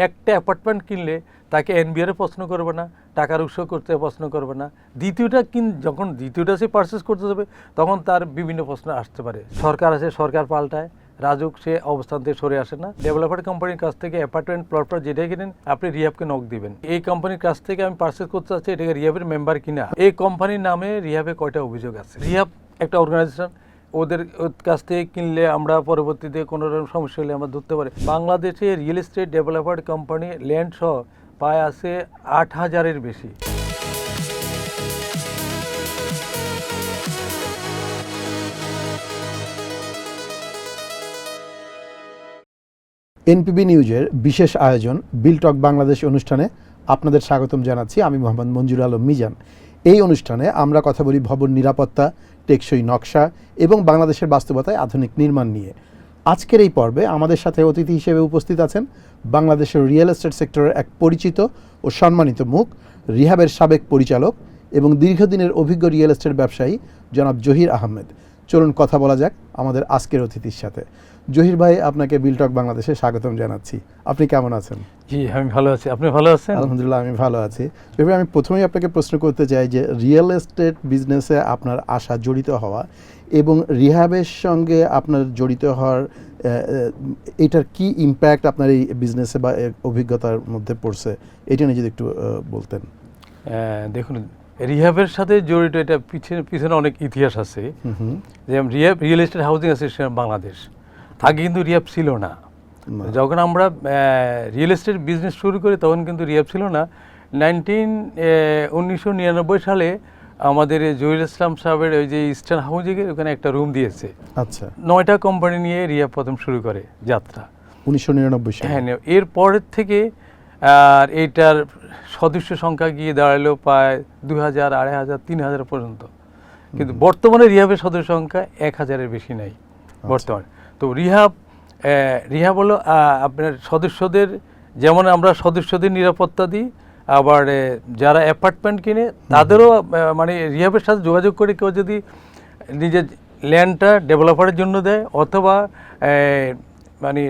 একটা অ্যাপার্টমেন্ট কিনলে তাকে এনবিআর প্রশ্ন করবে না, টাকার উৎস করতে প্রশ্ন করবে না। যখন দ্বিতীয়টা সে পারচেস করতে যাবে তখন তার বিভিন্ন প্রশ্ন আসতে পারে। সরকার আছে, সরকার পাল্টায়, রাজুক সে অবস্থান থেকে সরে আসে না। ডেভেলপার কোম্পানির কাছ থেকে অ্যাপার্টমেন্ট প্লট যেটাই কিনেন আপনি রিহাবকে নক দিবেন, এই কোম্পানির কাছ থেকে আমি পারচেস করতে চাচ্ছি, এটাকে রিহাবের মেম্বার কিনা। এই কোম্পানির নামে রিহাবে কয়টা অভিযোগ আছে। রিহাব একটা অর্গানাইজেশন, ওদের কাছ থেকে কিনলে আমরা পরবর্তীতে কোনো রকম সমস্যা হলে আমরা ধরতে পারি। বাংলাদেশে real estate developer company land সহ প্রায় আছে ৮,০০০-এর বেশি। এনপিবি নিউজের বিশেষ আয়োজন বিল টক বাংলাদেশ অনুষ্ঠানে আপনাদের স্বাগতম জানাচ্ছি। আমি মোহাম্মদ মঞ্জুর আলম মিজান। এই অনুষ্ঠানে আমরা কথা বলি ভবন নিরাপত্তা, টেকসই নকশা এবং বাংলাদেশের বাস্তবতায় আধুনিক নির্মাণ নিয়ে। আজকের এই পর্বে আমাদের সাথে অতিথি হিসেবে উপস্থিত আছেন বাংলাদেশের রিয়েল এস্টেট সেক্টরের এক পরিচিত ও সম্মানিত মুখ, রিহাবের সাবেক পরিচালক এবং দীর্ঘদিনের অভিজ্ঞ রিয়েল এস্টেট ব্যবসায়ী জনাব জহির আহমেদ। চলুন কথা বলা যাক আমাদের আজকের অতিথির সাথে। জহির ভাই, আপনাকে বিল টক বাংলাদেশে স্বাগতম জানাচ্ছি। আপনি কেমন আছেন? জি, আমি ভালো আছি। আপনি ভালো আছেন? আলহামদুলিল্লাহ, আমি ভালো আছি। জহির, আমি প্রথমেই আপনাকে প্রশ্ন করতে চাই যে রিয়েল এস্টেট বিজনেসে আপনার আশা, জড়িত হওয়া এবং রিহাবের সঙ্গে আপনার জড়িত হওয়ার এটার কি ইম্প্যাক্ট আপনার এই বিজনেসে বা অভিজ্ঞতার মধ্যে পড়ছে, এটা নিয়ে যদি একটু বলতেন। দেখুন, রিহাবের সাথে জড়িত এটা পিছনে অনেক ইতিহাস আছে। যেমন real estate housing association Bangladesh, আগে কিন্তু রিহাব ছিল না। যখন আমরা রিয়েল এস্টেট বিজনেস শুরু করি তখন কিন্তু রিহাব ছিল না। 1999 সালে আমাদের জহির ইসলাম সাহেবের ওই যে ইস্টার্ন হাউজিংয়ের ওখানে একটা রুম দিয়েছে। আচ্ছা, 9টা কোম্পানি নিয়ে রিহাব প্রথম শুরু করে যাত্রা 1999 সালে। হ্যাঁ, এর পরের থেকে আর এইটার সদস্য সংখ্যা গিয়ে দাঁড়ালো প্রায় 2000, 2500, 3000 পর্যন্ত। কিন্তু বর্তমানে রিহাবের সদস্য সংখ্যা 1000-এর বেশি নাই বর্তমানে। তো রিহাব হলো আপনার সদস্যদের, যেমন আমরা সদস্যদের নিরাপত্তা দিই, আবার যারা অ্যাপার্টমেন্ট কিনে তাদেরও মানে রিহাবের সাথে যোগাযোগ করে কেউ যদি নিজের ল্যান্ডটা ডেভেলপারের জন্য দেয় অথবা মানে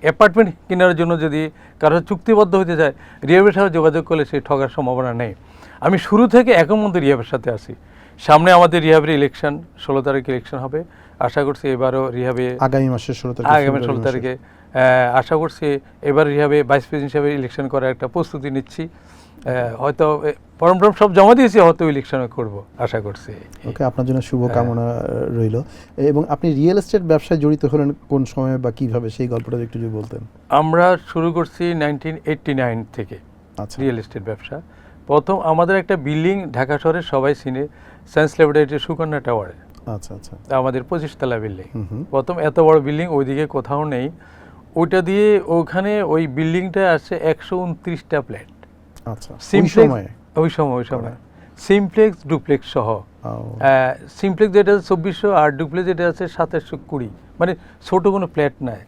অ্যাপার্টমেন্ট কেনার জন্য যদি কারো চুক্তিবদ্ধ হতে চায়, রিহাবের সাথে যোগাযোগ করলে সে ঠকার সম্ভাবনা নেই। আমি শুরু থেকে এখন মধ্যে রিহাবের সাথে আছি। সামনে আমাদের রিহাবের ইলেকশন, 16 তারিখে ইলেকশন হবে। আশা করছি এবারও রিহাবে আগামী মাসের 16 তারিখে আশা করছি এবার রিহাবে ভাইস প্রেসিডেন্ট হিসাবে ইলেকশন করার একটা প্রস্তুতি নিচ্ছি। হয়তো ফর্ম সব জমা দিয়েছি, হয়তো ইলেকশন করব আশা করছি। ওকে, আপনার জন্য শুভকামনা রইল। এবং আপনি রিয়েল এস্টেট ব্যবসায় জড়িত হলেন কোন সময় বা কিভাবে, সেই গল্পটা একটু যদি বলতেন। আমরা শুরু করছি 1989 থেকে রিয়েল এস্টেট ব্যবসা। প্রথম আমাদের একটা বিল্ডিং ঢাকা শহরের সবাই চিনে, সায়েন্স ল্যাবরেটরি সুকন্যা টাওয়ারে। আচ্ছা আচ্ছা, আমাদের 25 তলা বিল্ডিং। প্রথম এত বড় বিল্ডিং ওইদিকে কোথাও নেই। ওইটা দিয়ে ওখানে ওই বিল্ডিংটা আছে 129টা ফ্ল্যাট। আচ্ছা, ওই সময় সিমপ্লেক্স ডুপ্লেক্স সহ। সিমপ্লেক্স যেটা 2400 আর ডুপ্লেক্স যেটা আছে 2720, মানে ছোট কোনো ফ্ল্যাট নাই।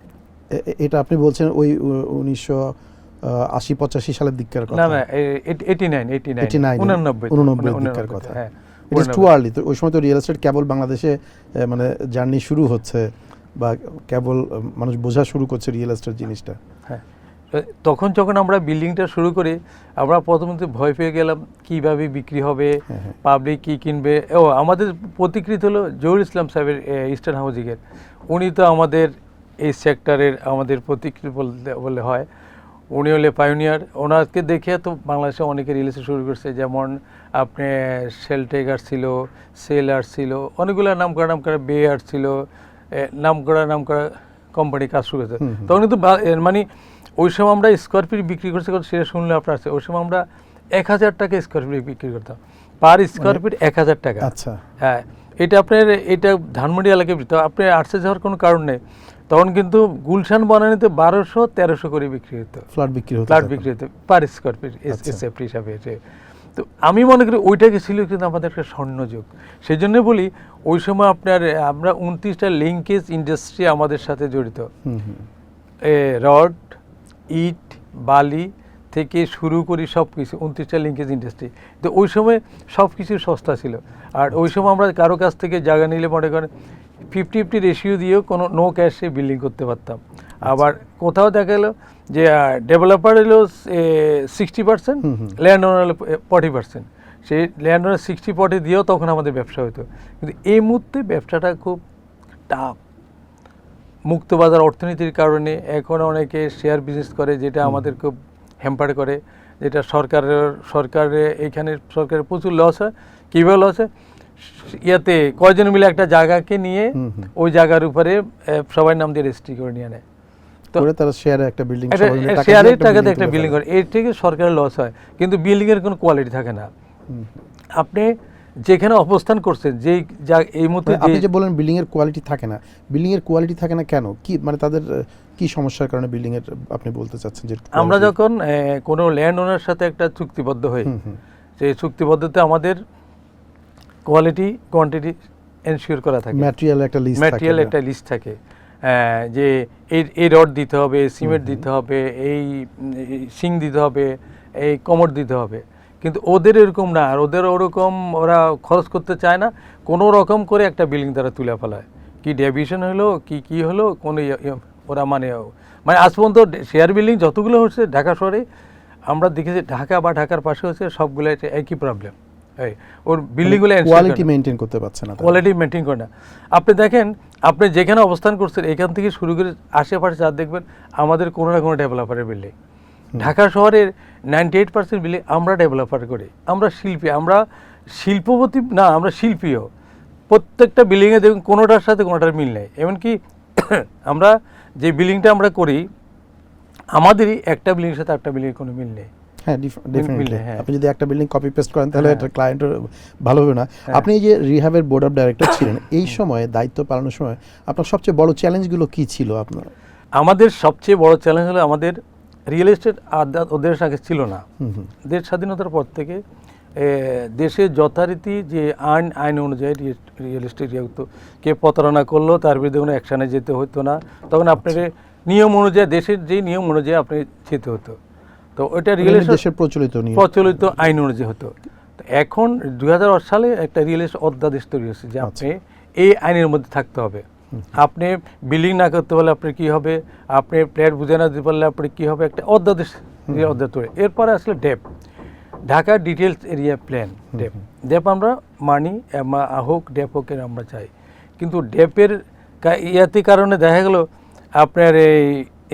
এটা আপনি বলছেন ওই 1980-85 সালের দিককার কথা? না, 89 দিককার কথা। হ্যাঁ, ইট ইজ টু আর্লি। তো ওই সময় তো রিয়েল এস্টেট কেবল বাংলাদেশে মানে জার্নি শুরু হচ্ছে বা কেবল মানুষ বোঝা শুরু করছে রিয়েল এস্টেট জিনিসটা। হ্যাঁ, তখন যখন আমরা বিল্ডিংটা শুরু করি আমরা প্রথমত ভয় পেয়ে গেলাম কিভাবে বিক্রি হবে, পাবলিক কি কিনবে। আমাদের প্রতিকৃত হলো জহির ইসলাম সাহেবের ইস্টার্ন হাউজিংয়ের। উনি তো আমাদের এই সেক্টরের আমাদের প্রতিকৃতি বললে হয়। উনি হলে পাইওনিয়ার। ওনাকে দেখে তো বাংলাদেশে অনেকে রিয়েল এস্টেট শুরু করছে, যেমন আপনি শেলটেকার ছিল, সেলার ছিল, অনেকগুলো নাম করা বে আর ছিল, নাম করা কোম্পানি কাজ শুরু করেছে। তখন কিন্তু মানে ওই সময় আমরা স্কোয়ার ফিট বিক্রি করছি, সেটা শুনলে আপনার আছে। ওই সময় আমরা 1000 টাকা স্কোয়ার ফিট বিক্রি করতাম, পার স্কোয়ার ফিট 1000 টাকা। আচ্ছা, হ্যাঁ, এটা আপনার এটা ধানমন্ডি এলাকায় আপনি আর্টসে যাওয়ার কোনো কারণ নেই। তখন কিন্তু গুলশান বনানীতে 1200-1300 করে বিক্রি হতো, ফ্ল্যাট বিক্রি হতো পার স্কোয়ার ফিট সেফটি হিসাবে। তো আমি মনে করি ওইটাকে ছিল কিন্তু আমাদের একটা স্বর্ণযুগ। সেই জন্য বলি ওই সময় আমরা 29টা লিঙ্কেজ ইন্ডাস্ট্রি আমাদের সাথে জড়িত। রড, ইট, বালি থেকে শুরু করি সব কিছু 29টা লিঙ্কেজ ইন্ডাস্ট্রি। তো ওই সময় সব কিছু সস্তা ছিল। আর ওই সময় আমরা কারো কাছ থেকে জায়গা নিলে মনে করেন 50-50 রেশিও দিয়েও কোনো নো ক্যাশে বিল্ডিং করতে পারতাম। আবার কোথাও দেখা গেলো যে ডেভেলপার হলো 60%, ল্যান্ড ওনার হলো 40%। সেই ল্যান্ড ওনার 60-40 দিয়েও তখন আমাদের ব্যবসা হতো। কিন্তু এই মুহূর্তে ব্যবসাটা খুব টাফ। মুক্তবাজার অর্থনীতির কারণে এখন অনেকে শেয়ার বিজনেস করে, যেটা আমাদের খুব হ্যাম্পার করে, যেটা সরকারের এইখানে সরকারের প্রচুর লস হয়। কীভাবে লস হয়? ইয়াতে কয়জন মিলে একটা জায়গাকে নিয়ে ওই জায়গার উপরে সবাই নাম দিয়ে রেজিস্ট্রি করে নিয়ে নেয়, তো তারা শেয়ারে একটা বিল্ডিং, শেয়ারের টাকাতে একটা বিল্ডিং করে, এর থেকে সরকারের লস হয়। কিন্তু বিল্ডিংয়ের কোনো কোয়ালিটি থাকে না। আপনি যেখানে অবস্থান করছেন, যেই এই মুহূর্তে আপনি যে বলেন বিল্ডিং এর কোয়ালিটি থাকে না, বিল্ডিং এর কোয়ালিটি থাকে না কেন? কি মানে তাদের কি সমস্যার কারণে বিল্ডিং এর আপনি বলতে চাচ্ছেন? যে আমরা যখন কোনো ল্যান্ড ওনার সাথে একটা চুক্তিবদ্ধ হই, সেই চুক্তিবদ্ধতে আমাদের কোয়ালিটি কোয়ান্টিটি এনশিওর করা থাকে, ম্যাটেরিয়াল একটা লিস্ট থাকে যে এই রড দিতে হবে, সিমেন্ট দিতে হবে, এই সিং দিতে হবে, এই কমর দিতে হবে। কিন্তু ওদের এরকম না, আর ওদের ওরকম ওরা খরচ করতে চায় না, কোনো রকম করে একটা বিল্ডিং তারা তুলে ফেলায়। কি ডেভিশন হলো কি হলো কোনো ওরা মানে আজ পর্যন্ত শেয়ার বিল্ডিং যতগুলো হচ্ছে ঢাকা শহরে আমরা দেখেছি, ঢাকা বা ঢাকার পাশে হচ্ছে সবগুলো একই প্রবলেম। ওর বিল্ডিংগুলো কোয়ালিটি মেনটেন করতে পারছে না, কোয়ালিটি মেনটেন করে না। আপনি দেখেন, আপনি যেখানে অবস্থান করছেন এখান থেকে শুরু করে আশেপাশে যা দেখবেন আমাদের কোনো না কোনো ডেভেলপারের বিল্ডিং। ঢাকা শহরের 98% বিল্ডিং আমরা ডেভেলপার করি। আমরা শিল্পী, আমরা শিল্পপতি না, আমরা শিল্পীও। প্রত্যেকটা বিল্ডিংয়ে দেখুন কোনোটার সাথে কোনোটার মিল নেই। এমনকি আমরা যে বিল্ডিংটা আমরা করি, আমাদেরই একটা বিল্ডিংয়ের সাথে একটা বিল্ডিংয়ের কোনো মিল নেই। হ্যাঁ, ডেফিনেটলি। আপনি যদি একটা বিল্ডিং কপি পেস্ট করেন তাহলে এটা ক্লায়েন্টের ভালো হবে না। আপনি এই যে রিহ্যাবের বোর্ড অফ ডাইরেক্টর ছিলেন, এই সময়ে দায়িত্ব পালনের সময় আপনার সবচেয়ে বড় চ্যালেঞ্জগুলো কি ছিল আপনার? আমাদের সবচেয়ে বড় চ্যালেঞ্জ হলো আমাদের রিয়েল এস্টেট ওদের আগে ছিল না। দেশ স্বাধীনতার পর থেকে দেশের যথারীতি যে আইন অনুযায়ী রিয়েল এস্টেট হতো, কে প্রতারণা করলো তার বিরুদ্ধে কোনো অ্যাকশানে যেতে হতো না। তখন আপনাকে নিয়ম অনুযায়ী, দেশের যে নিয়ম অনুযায়ী আপনি যেতে হতো। তো ওইটা রিয়েল এস্টেট প্রচলিত আইন অনুযায়ী হতো। তো এখন 2008 সালে একটা রিয়েল এস্টেট অধ্যাদেশ তৈরি হয়েছে যে আপনি এই আইনের মধ্যে থাকতে হবে। আপনি বিল্ডিং না করতে পারলে আপনার কী হবে, আপনি ফ্ল্যাট বুঝে না দিতে পারলে আপনার কী হবে, একটা অধ্যাদেশ তৈরি। এরপরে আসলে DAP, Dhaka details area plan. DAP আমরা মানি, হোক ডেপ হোক আমরা চাই। কিন্তু ডেপের ইয়াতে কারণে দেখা গেল আপনার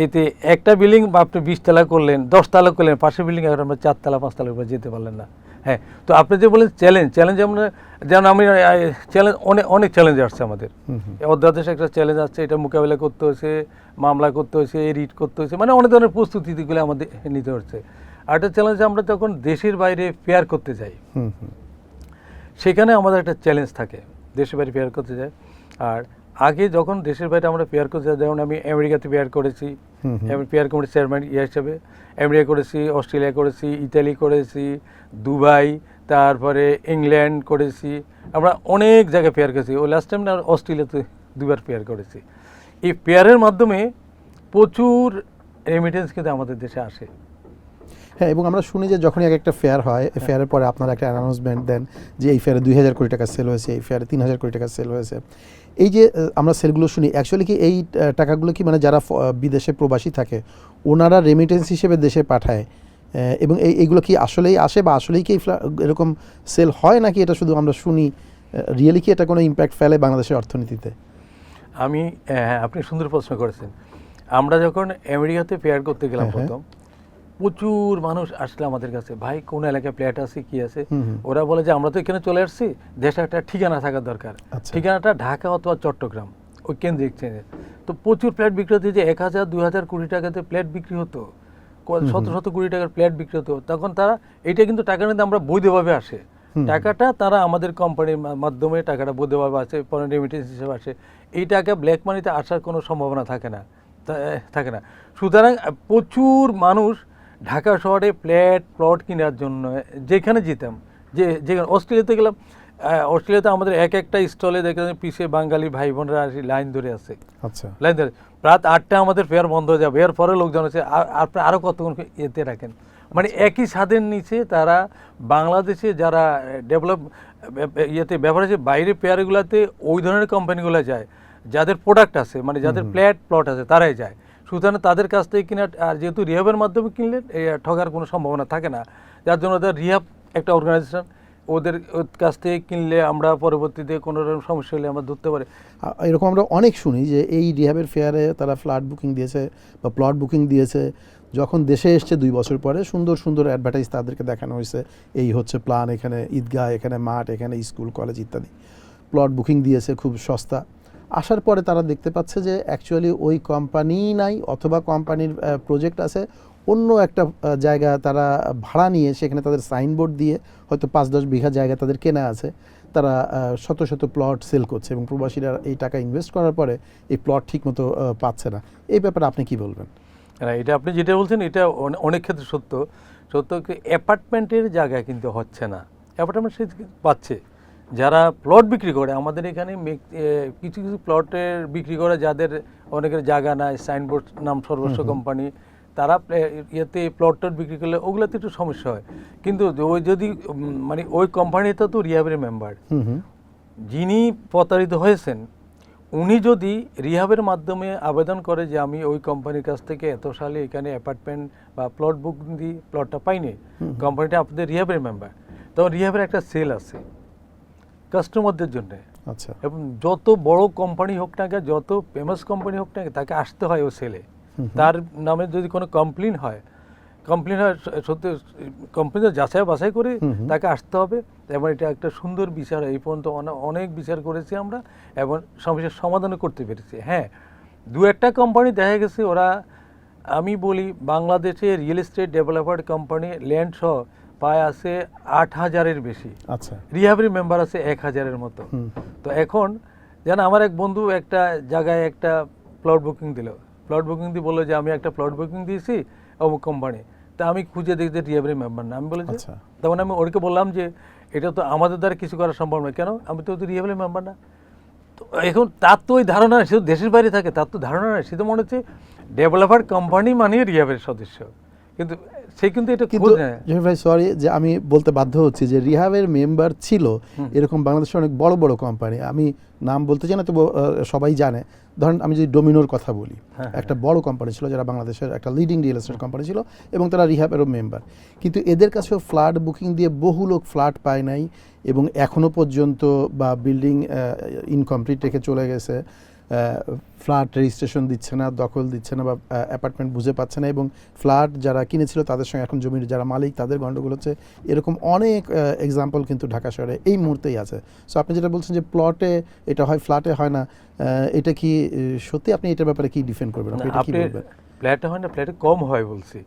এতে একটা বিল্ডিং আপনি 20 তলা করলেন, 10 তলা করলেন, পাশের বিল্ডিং এখন আমরা 4 তলা 5 তলার উপরে যেতে পারলেন না। হ্যাঁ, তো আপনি যে বলেন চ্যালেঞ্জ আমরা যেমন আমি চ্যালেঞ্জ অনেক চ্যালেঞ্জ আসছে আমাদের। অধ্যাদেশে একটা চ্যালেঞ্জ আসছে, এটা মোকাবিলা করতে হয়েছে, মামলা করতে হয়েছে, রিট করতে হয়েছে, মানে অনেক ধরনের প্রস্তুতিগুলো আমাদের নিতে হচ্ছে। আর একটা চ্যালেঞ্জ, আমরা যখন দেশের বাইরে ফেয়ার করতে যাই সেখানে আমাদের একটা চ্যালেঞ্জ থাকে, দেশের বাইরে ফেয়ার করতে যাই। আর আগে যখন দেশের বাইরে আমরা পেয়ার করতে যাই, যেমন আমি আমেরিকাতে পেয়ার করেছি, পেয়ার কমিটির চেয়ারম্যান হিসাবে আমেরিকা করেছি, অস্ট্রেলিয়া করেছি, ইতালি করেছি, দুবাই, তারপরে ইংল্যান্ড করেছি, আমরা অনেক জায়গায় পেয়ার করেছি। ও লাস্ট টাইম না অস্ট্রেলিয়াতে 2বার পেয়ার করেছি। এই পেয়ারের মাধ্যমে প্রচুর রেমিটেন্স কিন্তু আমাদের দেশে আসে। হ্যাঁ, এবং আমরা শুনি যে যখনই একটা ফেয়ার হয়, ফেয়ারের পরে আপনারা একটা অ্যানাউন্সমেন্ট দেন যে এই ফেয়ারে 2000 কোটি টাকা সেল হয়েছে, এই ফেয়ারে 3000 কোটি টাকা সেল হয়েছে। এই যে আমরা সেলগুলো শুনি, অ্যাকচুয়ালি কি এই টাকাগুলো কি মানে যারা বিদেশে প্রবাসী থাকে ওনারা রেমিটেন্স হিসেবে দেশে পাঠায়, এবং এইগুলো কি আসলেই আসে বা আসলেই কি এরকম সেল হয়, নাকি এটা শুধু আমরা শুনি? রিয়েলি কি এটা কোনো ইম্প্যাক্ট ফেলে বাংলাদেশের অর্থনীতিতে? আপনি সুন্দর প্রশ্ন করেছেন। আমরা যখন আমেরিকাতে পেয়ার করতে গেলাম প্রথম, প্রচুর মানুষ আসলে আমাদের কাছে, ভাই কোন এলাকায় ফ্ল্যাট আছে, কি আছে। ওরা বলে যে আমরা তো এখানে চলে আসছি, দেশে একটা ঠিকানা থাকার দরকার। ঠিকানাটা ঢাকা অথবা চট্টগ্রাম, ওই কেন্দ্রিক চেঞ্জে। তো প্রচুর ফ্ল্যাট বিক্রি হতো, যে 1000-2000 কোটি টাকাতে ফ্ল্যাট বিক্রি হতো, শত কোটি টাকার ফ্ল্যাট বিক্রি হতো। তখন তারা এটা কিন্তু টাকা নিতে আমরা বৈধভাবে আসে, টাকাটা তারা আমাদের কোম্পানির মাধ্যমে টাকাটা বৈধভাবে আসে, পরে রেমিটেন্স হিসেবে আসে। এই টাকা ব্ল্যাক মানিতে আসার কোনো সম্ভাবনা থাকে না। সুতরাং প্রচুর মানুষ ঢাকা শহরে প্লট কেনার জন্য যেখানে যেতাম, যেখানে অস্ট্রেলিয়াতে গেলাম, অস্ট্রেলিয়াতে আমাদের একটা স্টলে দেখলাম পিছিয়ে বাঙালি ভাই বোনরা আসি লাইন ধরে আছে। আচ্ছা, লাইন ধরে রাত 8টায় আমাদের ফেয়ার বন্ধ হয়ে যাবে, এর পরে লোকজন আছে আপনি আরও কতক্ষণ এতে রাখেন। মানে একই ছাদের নিচে তারা বাংলাদেশে যারা ডেভেলপ ইয়েতে ব্যবহার আছে, বাইরে পেয়ারগুলোতে ওই ধরনের কোম্পানিগুলো যায় যাদের প্রোডাক্ট আছে, মানে যাদের প্লট আছে তারাই যায়। সুতরাং তাদের কাছ থেকে কিনা, আর যেহেতু রিহাবের মাধ্যমে কিনলে ঠকার কোনো সম্ভাবনা থাকে না, যার জন্য ওদের রিহাব একটা অর্গানাইজেশন, ওদের কাছ থেকে কিনলে আমরা পরবর্তীতে কোনো রকম সমস্যা হলে আমরা ধরতে পারি। এরকম আমরা অনেক শুনি যে এই রিহাবের ফেয়ারে তারা ফ্ল্যাট বুকিং দিয়েছে বা প্লট বুকিং দিয়েছে, যখন দেশে এসছে 2 বছর পরে সুন্দর সুন্দর অ্যাডভার্টাইজ তাদেরকে দেখানো হয়েছে, এই হচ্ছে প্ল্যান, এখানে ঈদগাহ, এখানে মাঠ, এখানে স্কুল কলেজ ইত্যাদি, প্লট বুকিং দিয়েছে খুব সস্তা। আসার পরে তারা দেখতে পাচ্ছে যে অ্যাকচুয়ালি ওই কোম্পানি নাই, অথবা কোম্পানির প্রজেক্ট আছে অন্য একটা জায়গা তারা ভাড়া নিয়ে, সেখানে তাদের সাইনবোর্ড দিয়ে হয়তো 5-10 বিঘা জায়গা তাদের কেনা আছে, তারা শত শত প্লট সেল করছে, এবং প্রবাসীরা এই টাকা ইনভেস্ট করার পরে এই প্লট ঠিকমতো পাচ্ছে না। এই ব্যাপারে আপনি কি বলবেন? এটা আপনি যেটা বলছেন এটা অনেক ক্ষেত্রে সত্য। অ্যাপার্টমেন্টের জায়গায় কিন্তু হচ্ছে না, অ্যাপার্টমেন্ট সে পাচ্ছে। যারা প্লট বিক্রি করে আমাদের এখানে কিছু কিছু প্লটের বিক্রি করে, যাদের অনেকের জায়গা নাই, সাইনবোর্ড নাম সর্বস্ব কোম্পানি, তারা ইয়েতে প্লট বিক্রি করলে ওগুলোতে একটু সমস্যা হয়। কিন্তু ওই যদি মানে ওই কোম্পানিতে তো রিহাবের মেম্বার, যিনি প্রতারিত হয়েছেন উনি যদি রিহাবের মাধ্যমে আবেদন করে যে আমি ওই কোম্পানির কাছ থেকে এত সালে এখানে অ্যাপার্টমেন্ট বা প্লট বুক দিই, প্লটটা পাইনি, কোম্পানিটা আপনাদের রিহাবের মেম্বার, তখন রিহাবের একটা সেল আছে কাস্টমারদের জন্য। আচ্ছা। এবং যত বড় কোম্পানি হোক না, যত ফেমাস কোম্পানি হোক না, তাকে আসতে হয় ও সেলে। তার নামে যদি কোনো কমপ্লেন হয় সত্যি কোম্পানি যাচাই বাছাই করে তাকে আসতে হবে। এবং এটা একটা সুন্দর বিচার, এই পর্যন্ত অনেক বিচার করেছি আমরা এবং সমস্যার সমাধানও করতে পেরেছি। হ্যাঁ, 2-1টা কোম্পানি দেখা গেছে ওরা, আমি বলি বাংলাদেশে real estate developer company land সহ প্রায় আছে 8,000-এর বেশি। আচ্ছা। রিহাবের মেম্বার আছে 1,000-এর মতো। তো এখন যেন আমার এক বন্ধু একটা জায়গায় একটা প্লট বুকিং দিল, প্লট বুকিং দিয়ে বললো যে আমি একটা প্লট বুকিং দিয়েছি অমুক কোম্পানি, তা আমি খুঁজে দেখি যে রিহাবের মেম্বার না। আমি বলে যে তখন আমি ওকে বললাম যে এটা তো আমাদের দ্বারা কিছু করা সম্ভব নয়, কেন, আমি তো রিহাবের মেম্বার না। তো এখন তার তো ওই ধারণা নেই, সে তো দেশের বাইরে থাকে, তার তো ধারণা নেই, সে তো মনে হচ্ছে ডেভেলপার কোম্পানি মানে রিহাবের সদস্য, কিন্তু সে কিন্তু এটা খোঁজ নেয়। ভাই সরি যে আমি বলতে বাধ্য হচ্ছি যে রিহাবের মেম্বার ছিল এরকম বাংলাদেশের অনেক বড় বড় কোম্পানি, আমি নাম বলতে চাই না, তবু সবাই জানে। ধরেন আমি যদি ডোমিনোর কথা বলি, একটা বড় কোম্পানি ছিল যারা বাংলাদেশের একটা লিডিং রিয়েল এস্টেট কোম্পানি ছিল, এবং তারা রিহাবেরও মেম্বার, কিন্তু এদের কাছেও ফ্ল্যাট বুকিং দিয়ে বহু লোক ফ্ল্যাট পায় নাই, এবং এখনো পর্যন্ত বা বিল্ডিং ইনকমপ্লিট রেখে চলে গেছে, ফ্ল্যাট রেজিস্ট্রেশন দিচ্ছে না, দখল দিচ্ছে না, বা অ্যাপার্টমেন্ট বুঝে পাচ্ছে না, এবং ফ্ল্যাট যারা কিনেছিল তাদের সঙ্গে এখন জমির যারা মালিক তাদের গণ্ডগোল হচ্ছে। এরকম অনেক এক্সাম্পল কিন্তু ঢাকা শহরে এই মুহূর্তেই আছে। সো আপনি যেটা বলছেন যে প্লটে এটা হয়, ফ্ল্যাটে হয় না, এটা কি সত্যি? আপনি এটার ব্যাপারে কি ডিফেন্ড করবেন? আপনি এটা কি বলবেন? ফ্ল্যাটে হয় না, ফ্ল্যাটে কম হয় বলছি।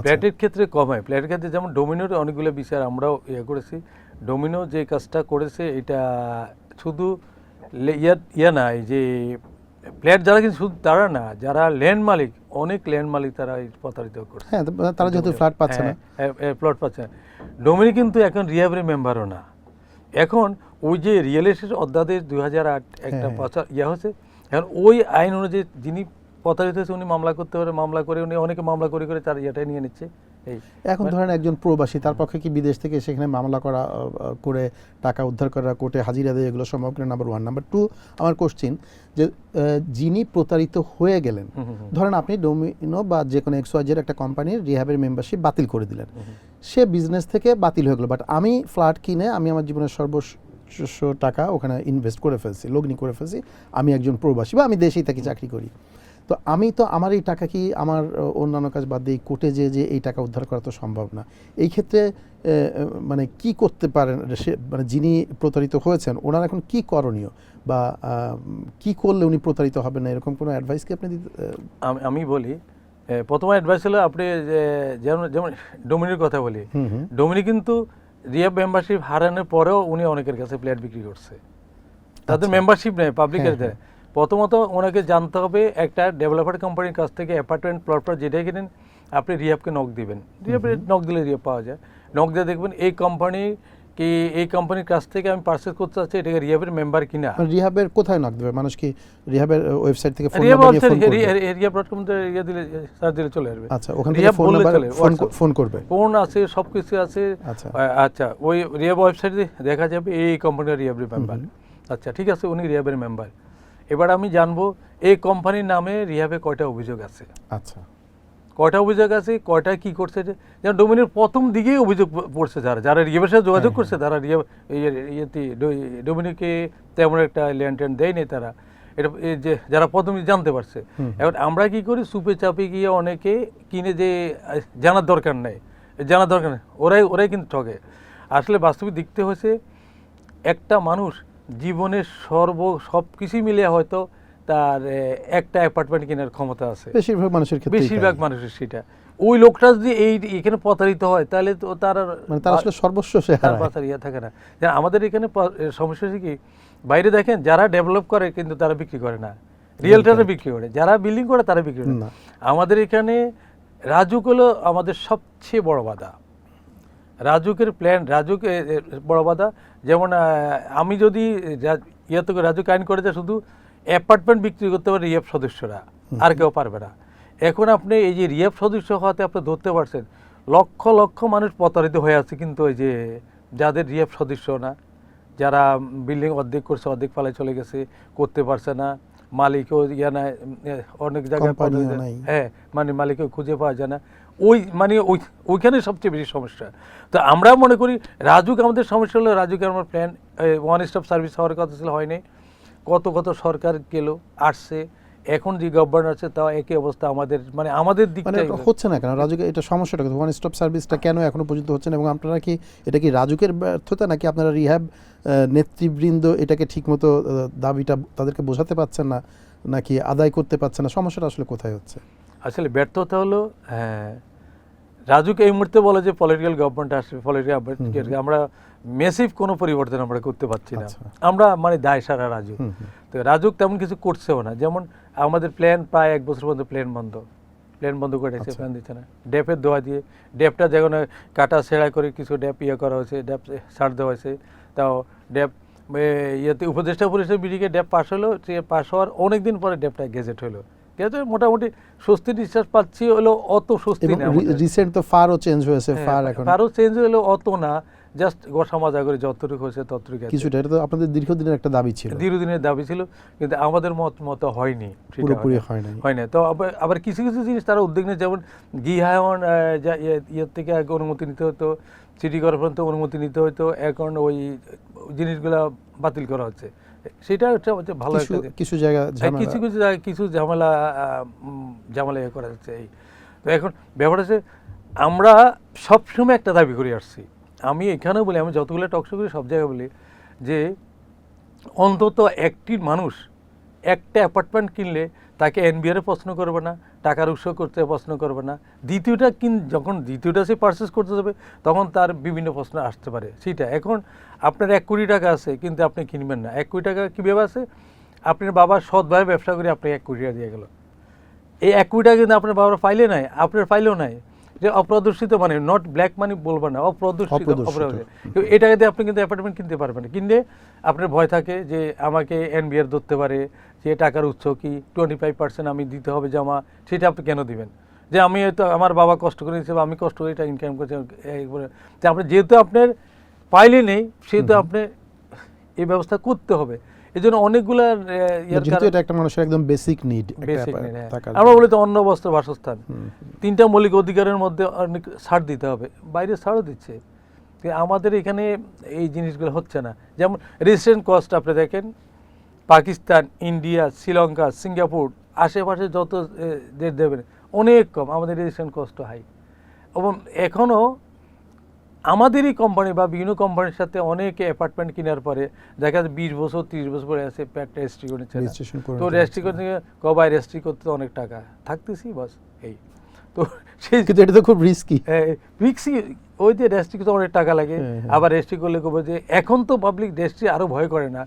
ফ্ল্যাটের ক্ষেত্রে কম হয়, ফ্ল্যাটের ক্ষেত্রে যেমন ডোমিনোর অনেকগুলো বিচার আমরাও করেছি। ডোমিনো যে কাজটা করেছে এটা শুধু ইয়া না, এই যে ফ্ল্যাট যারা, কিন্তু শুধু তারা না, যারা ল্যান্ড মালিক, অনেক ল্যান্ড মালিক তারা প্রতারিত করছে। হ্যাঁ, তারা যেহেতু ফ্ল্যাট পাচ্ছে না, প্লট পাচ্ছে না। ডোমিনো কিন্তু এখন রিহাবের মেম্বারও না। এখন ওই যে রিয়েল এস্টেট অধ্যাদেশ 2008 একটা ইয়া হচ্ছে, এখন ওই আইন অনুযায়ী যিনি প্রতারিত হয়েছে উনি মামলা করতে পারে, মামলা করে উনি অনেকে মামলা করে করে তার ইয়েটাই নিয়ে নিচ্ছে। এখন ধরেন একজন প্রবাসী, তার পক্ষে কি বিদেশ থেকে সেখানে মামলা করা করে টাকা উদ্ধার করা, কোর্টে হাজিরা দেয়, এগুলো সম্ভব কিনা? নাম্বার 1। নাম্বার 2, আমার কোশ্চিন যে যিনি প্রতারিত হয়ে গেলেন, ধরেন আপনি ডোমিনো বা যে কোনো XYZ একটা কোম্পানির রিহাবের মেম্বারশিপ বাতিল করে দিলেন, সে বিজনেস থেকে বাতিল হয়ে গেল, বাট আমি ফ্ল্যাট কিনে আমি আমার জীবনের সর্বস্ব টাকা ওখানে ইনভেস্ট করে ফেলছি, লগ্নি করে ফেলছি, আমি একজন প্রবাসী বা আমি দেশেই থাকি, চাকরি করি, তো আমি তো আমার এই টাকা কি আমার অন্যান্য কাজ বাদ দিয়ে কোর্টে যে এই টাকা উদ্ধার করা তো সম্ভব না। এই ক্ষেত্রে মানে কি করতে পারেন, মানে যিনি প্রতারিত হয়েছেন ওনার এখন কি করণীয়, বা কি করলে উনি প্রতারিত হবেন না, এরকম কোনো অ্যাডভাইস কি আপনি দিতে? আমি বলি, প্রথম অ্যাডভাইস হলো আপনি যেমন ডোমিনির কথা বলি, ডোমিনি কিন্তু রিহাব মেম্বারশিপ হারানোর পরেও উনি অনেকের কাছে ফ্ল্যাট বিক্রি করছে, তাদের মেম্বারশিপ নেই, পাবলিকের দেয়। প্রথমত ওনাকে জানতে হবে একটা ডেভেলপার কোম্পানির কাছ থেকে অ্যাপার্টমেন্ট প্লট যেটাই কিনেন আপনি রিহাবকে নক দিবেন, রিহাবে নক দিলে রিহাব পাওয়া যায়। নক দিয়ে দেখবেন এই কোম্পানির কাছ থেকে আমি পারচেজ করতে চাচ্ছি, এটাকে রিহাবের মেম্বার কিনা। রিহাবের কোথায় নক দেবে মানুষ? কি রিহাবের ওয়েবসাইট থেকে রিহাব.com দিলে সার্চ দিলে চলে আসবে। আচ্ছা, ওখান থেকে ফোন নাম্বার ফোন করবে, ফোন আছে, সবকিছু আছে। আচ্ছা, ওই রিহাব ওয়েবসাইটে দেখা যাবে এই কোম্পানির রিহাবের মেম্বার। আচ্ছা, ঠিক আছে, উনি রিহাবের মেম্বার। এবার আমি জানবো এই কোম্পানির নামে রিহাবে কয়টা অভিযোগ আছে, আচ্ছা, কয়টা অভিযোগ আছে, কয়টা কি করছে। যেমন ডোমিনের প্রথম দিকেই অভিযোগ পড়ছে, যারা রিহাবের সাথে যোগাযোগ করছে তারা ডোমিনিকে তেমন একটা ল্যান্ড দেয়নি তারা, এটা এই যে যারা প্রথম জানতে পারছে। এখন আমরা কি করি, সুপে চাপে গিয়ে অনেকে কিনে যে জানার দরকার নেই, ওরাই কিন্তু ঠকে। আসলে বাস্তবিক দেখতে হয়েছে একটা মানুষ জীবনের সব কিছুই মিলে হয়তো তার একটা অ্যাপার্টমেন্ট কেনার ক্ষমতা আছে, বেশিরভাগ মানুষের ক্ষেত্রে বেশিরভাগ মানুষের সেটা। ওই লোকটা যদি এখানে প্রতারিত হয় তাহলে তো তার আসলে সর্বস্ব সে বাঁচার ইয়ে থাকে না। আমাদের এখানে সমস্যা হচ্ছে কি, বাইরে দেখেন যারা ডেভেলপ করে কিন্তু তারা বিক্রি করে না, রিয়েলটারে বিক্রি করে, যারা বিল্ডিং করে তারা বিক্রি করে না। আমাদের এখানে রাজুক হলো আমাদের সবচেয়ে বড় বাধা। রাজুকের প্ল্যান, রাজুক বড় বাধা। যেমন আমি যদি রাজুক আইন করে যে শুধু অ্যাপার্টমেন্ট বিক্রি করতে পারে রিএফ সদস্যরা, আর কেউ পারবে না। এখন আপনি এই যে রিএফ সদস্য হওয়াতে আপনি ধরতে পারছেন লক্ষ লক্ষ মানুষ প্রতারিত হয়ে আছে, কিন্তু ওই যে যাদের রিএফ সদস্য না, যারা বিল্ডিং অর্ধেক করছে, অর্ধেক পালায় চলে গেছে, করতে পারছে না, মালিকও নাই, অনেক জায়গায় হ্যাঁ মানে মালিকও খুঁজে পাওয়া যায় না, ওইখানে সবচেয়ে বেশি সমস্যা। তো আমরা মনে করি রাজুক আমাদের সমস্যা হলো, রাজুকে আমার প্ল্যান ওয়ান স্টপ সার্ভিস হওয়ার কথা ছিল, হয়নি। কত সরকার গেল আসছে, এখন যে গভর্নমেন্ট আছে তাও একই অবস্থা আমাদের দিক থেকে হচ্ছে না কেন? রাজুকের এটা সমস্যাটা ওয়ান স্টপ সার্ভিসটা কেন এখনো পর্যন্ত হচ্ছে না? এবং আপনারা কি এটা কি রাজুকের ব্যর্থতা, নাকি আপনারা রিহ্যাব নেতৃবৃন্দ এটাকে ঠিকমতো দাবিটা তাদেরকে বোঝাতে পারছেন না, নাকি আদায় করতে পারছেন না? সমস্যাটা আসলে কোথায় হচ্ছে? আসলে ব্যর্থতা হলো, হ্যাঁ, রাজুক এই মুহূর্তে বলে যে পলিটিক্যাল গভর্নমেন্ট আসবে, আমরা মেসিভ কোনো পরিবর্তন আমরা করতে পারছি না, আমরা দায় সারা রাজুক। তো রাজুক তেমন কিছু করছেও না। যেমন আমাদের প্ল্যান প্রায় 1 বছর পর্যন্ত প্ল্যান বন্ধ করে রেখেছে, প্ল্যান দিচ্ছে না। ড্যাপের দোয়া দিয়ে ড্যাপটা যেমন কাটা ছেঁড়া করে কিছু ড্যাপ করা হয়েছে, ড্যাপ ছাড় দেওয়া হয়েছে, তাও ড্যাপ উপদেষ্টা পরিষদের মিটিংয়ে ড্যাপ পাস হলো, পাস হওয়ার অনেকদিন পরে ড্যাপটা গেজেট হলো। মোটামুটি স্বস্তি নিঃশ্বাস পাচ্ছি, হলো অত স্বস্তি না। রিসেন্ট তো ফারও চেঞ্জ হয়েছে, ফারও চেঞ্জ হলো অত না, জাস্ট গোসা মাজা করে যতটুকু হয়েছে ততটুকু কিছুটা। এটা তো আপনাদের দীর্ঘদিনের একটা দাবি ছিল, দীর্ঘদিনের দাবি ছিল, কিন্তু আমাদের মতো হয়নি, পুরোপুরি হয়নি। তো আবার কিছু জিনিস তারা উদ্যোগ নেই, যেমন গৃহায়ন ইয়ের থেকে আগে অনুমতি নিতে হতো, সিটি কর্পোরেশন থেকে অনুমতি নিতে হতো, এখন ওই জিনিসগুলা বাতিল করা হচ্ছে। সেটা হচ্ছে ভালো কিছু জায়গায় কিছু ঝামেলা করা যাচ্ছে। তো এখন ব্যাপার হচ্ছে আমরা সবসময় একটা দাবি করে আসছি, আমি এখানেও বলি, আমি যতগুলো টকশো করি সব জায়গায় বলি যে অন্তত একটি মানুষ একটা অ্যাপার্টমেন্ট কিনলে তাকে এনবিআর প্রশ্ন করবে না, টাকার উৎস করতে প্রশ্ন করবে না। যখন দ্বিতীয়টা সে পারচেস করতে যাবে তখন তার বিভিন্ন প্রশ্ন আসতে পারে। সেটা এখন আপনার 1 কোটি টাকা আছে কিন্তু আপনি কিনবেন না। 1 কোটি টাকা কীভাবে আছে? আপনার বাবা সৎভাবে ব্যবসা করে আপনি 1 কোটি টাকা দিয়ে গেল। এই 1 কোটি টাকা কিন্তু আপনার বাবার ফাইলে নাই, আপনার ফাইলেও নাই, যে অপ্রদর্শিত নট ব্ল্যাক মানি বলবো না, অপ্রদর্শিত। এই টাকা দিয়ে আপনি কিন্তু অ্যাপার্টমেন্ট কিনতে পারবেন না। কিনলে আপনার ভয় থাকে যে আমাকে এনবিআর ধরতে পারে, যে টাকার উৎস কি, 25% আমি দিতে হবে জমা, সেটা আপনি কেন দিবেন? যে আমি হয়তো আমার বাবা কষ্ট করে হিসেবে আমি কষ্ট করে এটা ইনকাম করছি, আপনি যেহেতু আপনার ফাইলে নেই সেহেতু আপনি এই ব্যবস্থা করতে হবে। এই জন্য অনেকগুলো একটা মানুষের একদম বেসিক নিড, আমরা বলি তো অন্ন, বস্ত্র, বাসস্থান, 3টা মৌলিক অধিকারের মধ্যে অনেক ছাড় দিতে হবে, বাইরে ছাড়ও দিচ্ছে। আমাদের এখানে এই জিনিসগুলো হচ্ছে না। যেমন রেজিস্ট্রেশন কস্ট আপনি দেখেন, পাকিস্তান, ইন্ডিয়া, শ্রীলঙ্কা, সিঙ্গাপুর, আশেপাশে যত দেশ দেবেন অনেক কম, আমাদের রেজিস্ট্রেশন কস্ট হাই। এবং এখনও আমাদেরই কোম্পানি বা বিভিন্ন কোম্পানির সাথে অনেকে অ্যাপার্টমেন্ট কেনার পরে দেখা যায় 20 বছর 30 বছর পরে আছে প্যাকটা রেজিস্ট্রি করে নিচ্ছে, তো রেজিস্ট্রি করতে কবাই রেজিস্ট্রি করতে অনেক টাকা থাকতেছি বাস এই। তো সেই কিন্তু এটা তো খুব রিস্কি, ওই যে রেজিস্ট্রি করতে অনেক টাকা লাগে। আবার রেজিস্ট্রি করলে কবে যে এখন তো পাবলিক রেজিস্ট্রি আরও ভয় করে না,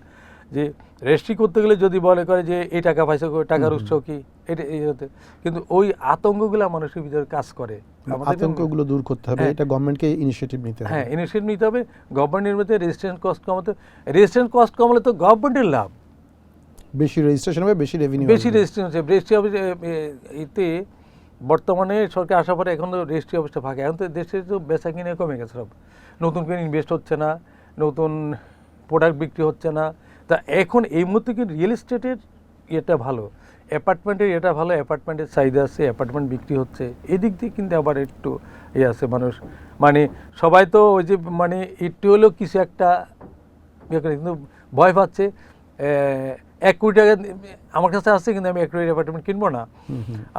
যে রেজিস্ট্রি করতে গেলে যদি বলে করে যে এই টাকা পয়সা টাকার উৎস কি, এটা কিন্তু ওই আতঙ্কগুলো মানুষের ভিতরে কাজ করে। আতঙ্কগুলো দূর করতে হবে, এটা গভর্নমেন্টকে ইনিশিয়েটিভ নিতে হবে। হ্যাঁ, ইনিশিয়েটিভ নিতে হবে, গভর্নমেন্টের মধ্যে রেজিস্ট্রেশন কস্ট কমাতে। রেজিস্ট্রেশন কস্ট কমালে তো গভর্নমেন্টের লাভ, বেশি রেজিস্ট্রেশন হবে, বেশি রেভিনিউ, বেশি রেজিস্ট্রেশন হচ্ছে। রেজিস্ট্রি অফিস এতে বর্তমানে সরকার আসার পরে এখন তো রেজিস্ট্রি অফিসটা ফাঁকা, এখন তো দেশের তো বেচা কিনে কমে গেছে, সব নতুন করে ইনভেস্ট হচ্ছে না, নতুন প্রোডাক্ট বিক্রি হচ্ছে না। তা এখন এই মুহূর্তে কি রিয়েল এস্টেটের এটা ভালো, অ্যাপার্টমেন্টের এটা ভালো, অ্যাপার্টমেন্টের চাহিদা আছে, অ্যাপার্টমেন্ট বিক্রি হচ্ছে, এদিক দিয়ে কিন্তু আবার একটু আছে মানুষ, মানে সবাই তো ওই যে মানে একটু হলেও কিছু একটা কিন্তু ভয় পাচ্ছে 1 কোটি টাকা আমার কাছে আছে কিন্তু আমি 1 কোটি অ্যাপার্টমেন্ট কিনবো না,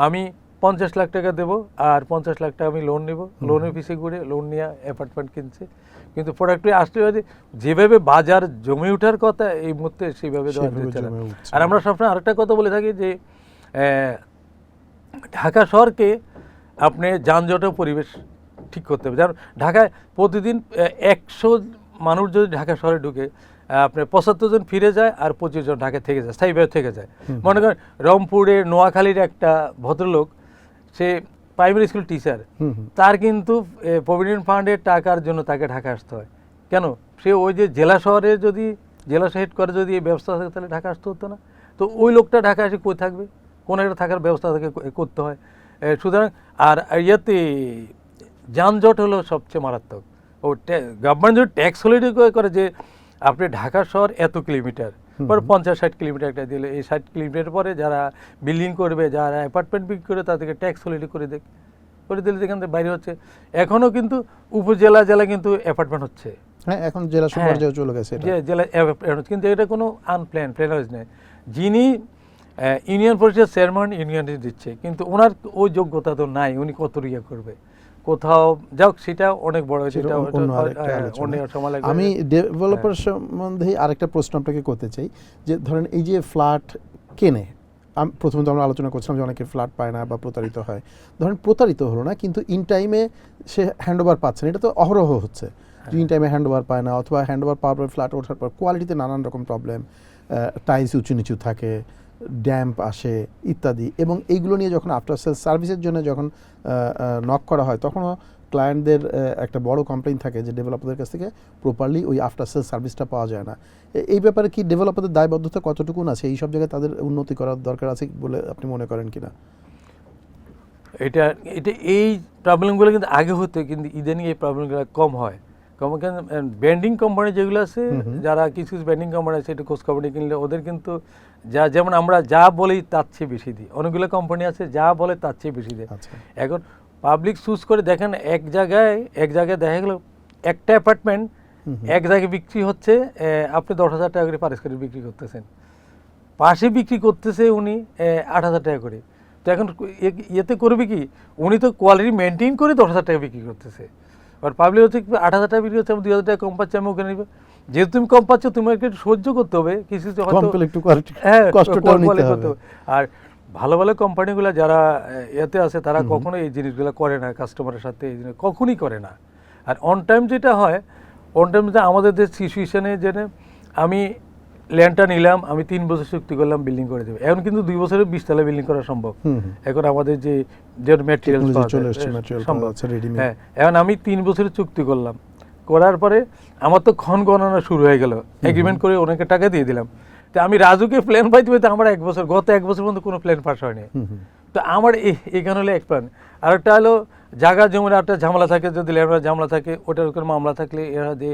আমি 50 লাখ টাকা দেবো আর 50 লাখ টাকা আমি লোন নেব, লোনের পিছিয়ে ঘুরে লোন নিয়ে অ্যাপার্টমেন্ট কিনছে, কিন্তু প্রোডাক্টটি আসতে যেভাবে বাজার জমে ওঠার কথা এই মুহূর্তে সেইভাবে দেওয়া যাচ্ছে না। আর আমরা সবসময় আরেকটা কথা বলে থাকি যে ঢাকা শহরকে আপনি যানজট পরিবেশ ঠিক করতে হবে। যেমন ঢাকায় প্রতিদিন 100 মানুষ যদি ঢাকা শহরে ঢুকে আপনার 75 জন ফিরে যায় আর 25 জন ঢাকা থেকে যায়, স্থায়ীভাবে থেকে যায়। মনে করেন রংপুরের নোয়াখালীর একটা ভদ্রলোক, সে প্রাইমারি স্কুল টিচার, তার কিন্তু প্রভিডেন্ট ফান্ডের টাকার জন্য তাকে ঢাকা আসতে হয়। কেন? সে ওই যে জেলা শহরে যদি জেলা হেড করে যদি এই ব্যবস্থা থাকে তাহলে ঢাকা আসতে হতো না। তো ওই লোকটা ঢাকা এসে কই থাকবে? কোনো একটা থাকার ব্যবস্থা তাকে করতে হয়। সুতরাং আর ইয়েতে যানজট হলো সবচেয়ে মারাত্মক। ও গভর্নমেন্ট যদি ট্যাক্স হলিডে করে যে আপনি ঢাকা শহর এত কিলোমিটার, পরে 50-60 কিলোমিটার একটা দিলে, এই 60 কিলোমিটার পরে যারা বিল্ডিং করবে, যারা অ্যাপার্টমেন্ট বিক্রি করে তাদেরকে ট্যাক্স হলিডে করে দিলে যেখান থেকে বাইরে হচ্ছে। এখনও কিন্তু উপজেলা জেলা কিন্তু অ্যাপার্টমেন্ট হচ্ছে, হ্যাঁ, এখন জেলা পর্যায়ে চলে গেছে যে জেলা, কিন্তু এটা কোনো প্ল্যানাইজ নেই। যিনি ইউনিয়ন পরিষদের চেয়ারম্যান ইউনিয়নে দিচ্ছে, কিন্তু ওনার ওই যোগ্যতা তো নাই, উনি কত ইয়ে করবে কোথাও যাক, সেটা অনেক বড়। আমি ডেভেলপার সম্বন্ধে আরেকটা প্রশ্ন আপনাকে করতে চাই, যে ধরেন এই যে ফ্ল্যাট কেনে, প্রথমে তো আমরা আলোচনা করছিলাম যে অনেকে ফ্ল্যাট পায় না বা প্রতারিত হয়। ধরেন প্রতারিত হলো না, কিন্তু ইন টাইমে সে হ্যান্ডওভার পাচ্ছে না, এটা তো অহরহ হচ্ছে। ইন টাইমে হ্যান্ডওভার পায় না, অথবা হ্যান্ডওভার পাওয়ার পর ফ্ল্যাট ওঠার পর কোয়ালিটিতে নানান রকম প্রবলেম, টাইলস উঁচু নিচু থাকে, ড্যাম্প আসে ইত্যাদি। এবং এইগুলো নিয়ে যখন আফটার সেল সার্ভিসের জন্য যখন নক করা হয়, তখনও ক্লায়েন্টদের একটা বড় কমপ্লেইন থাকে যে ডেভেলপারদের কাছ থেকে প্রপারলি ওই আফটার সেল সার্ভিসটা পাওয়া যায় না। এই ব্যাপারে কি ডেভেলপারদের দায়বদ্ধতা কতটুকু আছে? এই সব জায়গায় তাদের উন্নতি করার দরকার আছে বলে আপনি মনে করেন কিনা? এটা এই প্রবলেমগুলো কিন্তু আগে হতো, কিন্তু ইদানিং এই প্রবলেমগুলো কম হয়। কেন ব্যান্ডিং কোম্পানি যেগুলো আছে, যারা কিছু কিছু ব্যান্ডিং কোম্পানি আছে, একটু খোঁজ খবর কিনলে ওদের কিন্তু যেমন আমরা যা বলি তার চেয়ে বেশি দিই। অনেকগুলো কোম্পানি আছে যা বলে তার চেয়ে বেশি দেয়। এখন পাবলিক চুজ করে দেখেন, এক জায়গায় দেখা গেল একটা অ্যাপার্টমেন্ট এক জায়গায় বিক্রি হচ্ছে, আপনি 10,000 টাকা করে পার স্কয়ার বিক্রি করতেছেন, পাশে বিক্রি করতেছে উনি 8,000 টাকা করে। তো এখন ইয়েতে করবে কি, উনি তো কোয়ালিটি মেনটেন করে 10,000 টাকা বিক্রি করতেছে, আর পাবলিক হচ্ছে 8,000 টাকা বিক্রি হচ্ছে, আমি 2,000 টাকা কম পাচ্ছি, আমি ওখানে নিব। যেহেতু তুমি কম পাচ্ছ, তোমাকে একটু সহ্য করতে হবে, কিছু আর ভালো ভালো কোম্পানিগুলো যারা এতে আছে তারা কখনো এই জিনিসগুলো করে না, কাস্টমারের সাথে এই জিনিস কখনই করে না। আর অন টাইম যেটা হয়, অন টাইম আমাদের দেশ সিচুয়েশনে জেনে আমি ল্যান্ডটা নিলাম, আমি 3 বছর চুক্তি করলাম বিল্ডিং করে দেবে। এখন কিন্তু 2 বছরে 20 তলা বিল্ডিং করা সম্ভব। এখন আমাদের যে ম্যাটেরিয়াল সম্ভব, হ্যাঁ, এখন আমি 3 বছরের চুক্তি করলাম, করার পরে আমার তো ক্ষণ গণনা শুরু হয়ে গেল, এগ্রিমেন্ট করে ওনাকে টাকা দিয়ে দিলাম। তো আমি রাজুকে প্ল্যান পাইতে পাইতে আমার গত এক বছর পর্যন্ত কোনো প্ল্যান পাস হয়নি। তো আমার এখানে হলো এক প্ল্যান। আরেকটা হলো জায়গা জমির একটা ঝামেলা থাকে, যদি ল্যান্ডের ঝামেলা থাকে, ওটার উপর মামলা থাকলে এরা যে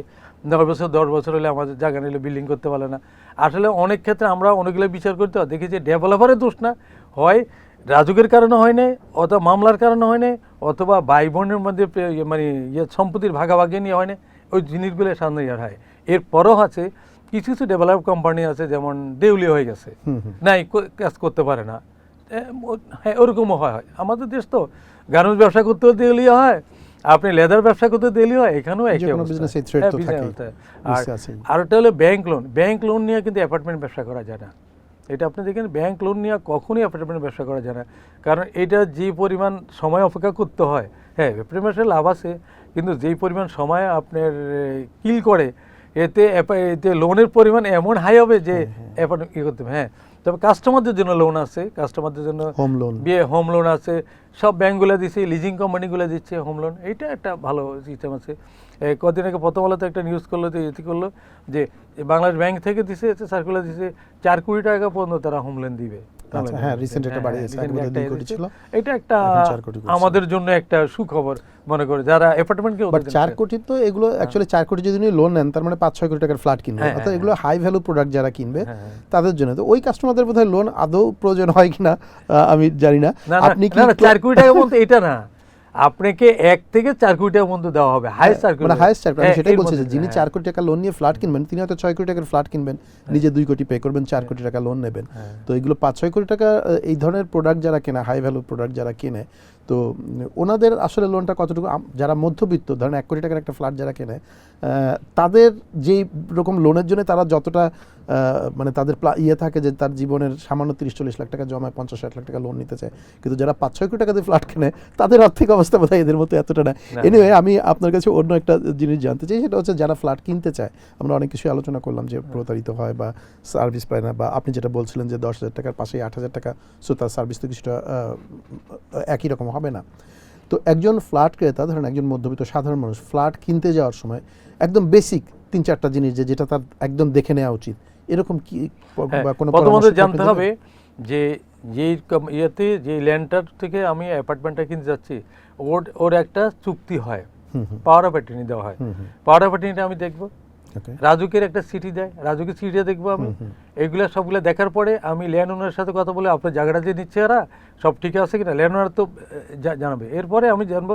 9 বছর 10 বছর হলে আমাদের জায়গা নিলে বিল্ডিং করতে পারে না। আসলে অনেক ক্ষেত্রে আমরা অনেকগুলো বিচার করতে হয়, দেখি যে ডেভেলপারের দোষ না, হয় রাজুকের কারণে হয় নাই, অথবা মামলার কারণে হয় নাই, অথবা ভাই বোনের মধ্যে মানে সম্পত্তির ভাগাভাগি নিয়ে হয় না, ওই জিনিসগুলো সামনে হয়। এরপরও আছে কিছু কিছু ডেভেলপ কোম্পানি আছে যেমন দেউলিয়া হয়ে গেছে, নাই কাজ করতে পারে না, হ্যাঁ ওরকমও হয়। আমাদের দেশ তো গার্মেন্টস ব্যবসা করতেও দেউলিয়া হয়, আপনি লেদার ব্যবসা করতে দেউলিয়া হয়, এখানেও একই অবস্থা। আর ওটা হলো ব্যাংক লোন নিয়ে কিন্তু অ্যাপার্টমেন্ট ব্যবসা করা যায় না। এটা আপনি দেখেন, ব্যাংক লোন নিয়ে কখনোই অ্যাপার্টমেন্ট ব্যবসা করা যায় না, কারণ এটা যে পরিমাণ সময় অপেক্ষা করতে হয়, হ্যাঁ অ্যাপার্টমেন্টে লাভ আছে, কিন্তু যেই পরিমাণ সময় আপনার কিল করে, এতে লোনের পরিমাণ এমন হাই হবে যে অ্যাপার্টমেন্ট কী করতে হবে। হ্যাঁ, তবে কাস্টমারদের জন্য লোন আছে, কাস্টমারদের জন্য হোম লোন আছে, সব ব্যাঙ্কগুলো দিচ্ছে, লিজিং কোম্পানিগুলো দিচ্ছে হোম লোন, এইটা একটা ভালো সিস্টেম আছে। কদিন আগে প্রথম আলোতে একটা নিউজ করলো, এটি করলো যে বাংলাদেশ ব্যাংক থেকে দিছে সার্কুলার দিছে 4 কোটি টাকা পর্যন্ত তারা হোম লোন দিবে। আচ্ছা, হ্যাঁ, recent এটা বাড়িয়েছে, আগে বোধহয় 2 কোটি ছিল, এটা একটা এখন 4 কোটি করছে। আমাদের জন্য একটা সুখবর মনে করে যারা অ্যাপার্টমেন্টকে বাট 4 কোটি তো এগুলো অ্যাকচুয়ালি 4 কোটি যদি উনি লোন নেন তার মানে 5-6 কোটি টাকার ফ্ল্যাট কিনবে, হ্যাঁ, অর্থাৎ হ্যাঁ, এগুলো হাই ভ্যালু প্রোডাক্ট যারা কিনবে হ্যাঁ, হ্যাঁ। তাদের জন্য। তো ওই কাস্টমারদের বোধহয় লোন আদৌ প্রয়োজন হয় কিনা আমি জানি না। না আপনি কি 4 কোটি টাকা পর্যন্ত এটা না, আপনাকে 1 থেকে 4 কোটি টাকা পর্যন্ত দেওয়া হবে, হাইয়েস্ট 4 কোটি মানে হাইয়েস্ট চার্জ, আমি হ্যাঁ, সেটাই এর বলছি যে মধ্যে, যিনি হ্যাঁ। 4 কোটি টাকা লোন নিয়ে ফ্ল্যাট কিনবেন তিনি হয়তো 6 কোটি টাকার ফ্ল্যাট কিনবেন, নিজে 2 কোটি পে করবেন, 4 কোটি টাকা লোন নেবেন। হ্যাঁ। তো এগুলো 5-6 কোটি টাকা এই ধরনের প্রোডাক্ট যারা কেনে, হাই ভ্যালু প্রোডাক্ট যারা কেনে, তো ওনাদের আসলে লোনটা কতটুকু, যারা মধ্যবিত্ত ধরেন 1 কোটি টাকার একটা ফ্ল্যাট যারা কেনে, তাদের যেই রকম লোনের জন্য তারা যতটা মানে তাদের ইয়ে থাকে যে তার জীবনের সামান্য 30-40 লাখ টাকা জমায় 50-60 লাখ টাকা লোন নিতে চায়, কিন্তু যারা 5-6 কোটি টাকা দিয়ে ফ্ল্যাট কেনে তাদের আর্থিক অবস্থা বোধহয় এদের মতো এতটা না। এনিওয়ে, আমি আপনার কাছে অন্য একটা জিনিস জানতে চাই, সেটা হচ্ছে যারা ফ্ল্যাট কিনতে চায়, আমরা অনেক কিছু আলোচনা করলাম যে প্রতারিত হয় বা সার্ভিস পায় না, বা আপনি যেটা বলছিলেন যে 10,000 টাকার পাশে 8,000 টাকা, সো তার সার্ভিস তো কিছুটা একই রকম হবে না। তো একজন ফ্ল্যাট ক্রেতা, ধরেন একজন মধ্যবিত্ত সাধারণ মানুষ ফ্ল্যাট কিনতে যাওয়ার সময় একদম বেসিক 3-4টা জিনিস যেটা তার একদম দেখে নেওয়া উচিত, এরকম কি বা কোনো প্রথমত পরামর্শ জানতে আপনি হবে দেবেন? যে যেই ইয়েতে যে ল্যান্ডটার থেকে আমি অ্যাপার্টমেন্টটা কিনতে যাচ্ছি, ওর একটা চুক্তি হয়, পাওয়ার অফ অ্যাটর্নি দেওয়া হয়। পাওয়ার অফ অ্যাটর্নিটা আমি দেখবো, Okay. রাজুকের একটা সিটি দেয়, রাজুকের সিটিটা দেখবো আমি। এইগুলো সবগুলো দেখার পরে আমি ল্যান্ড ওনারের সাথে কথা বলে, আপনার জায়গাটা যে নিচ্ছে এরা সব ঠিক আছে কিনা, ল্যান্ড ওনার তো জানাবে। এরপরে আমি জানবো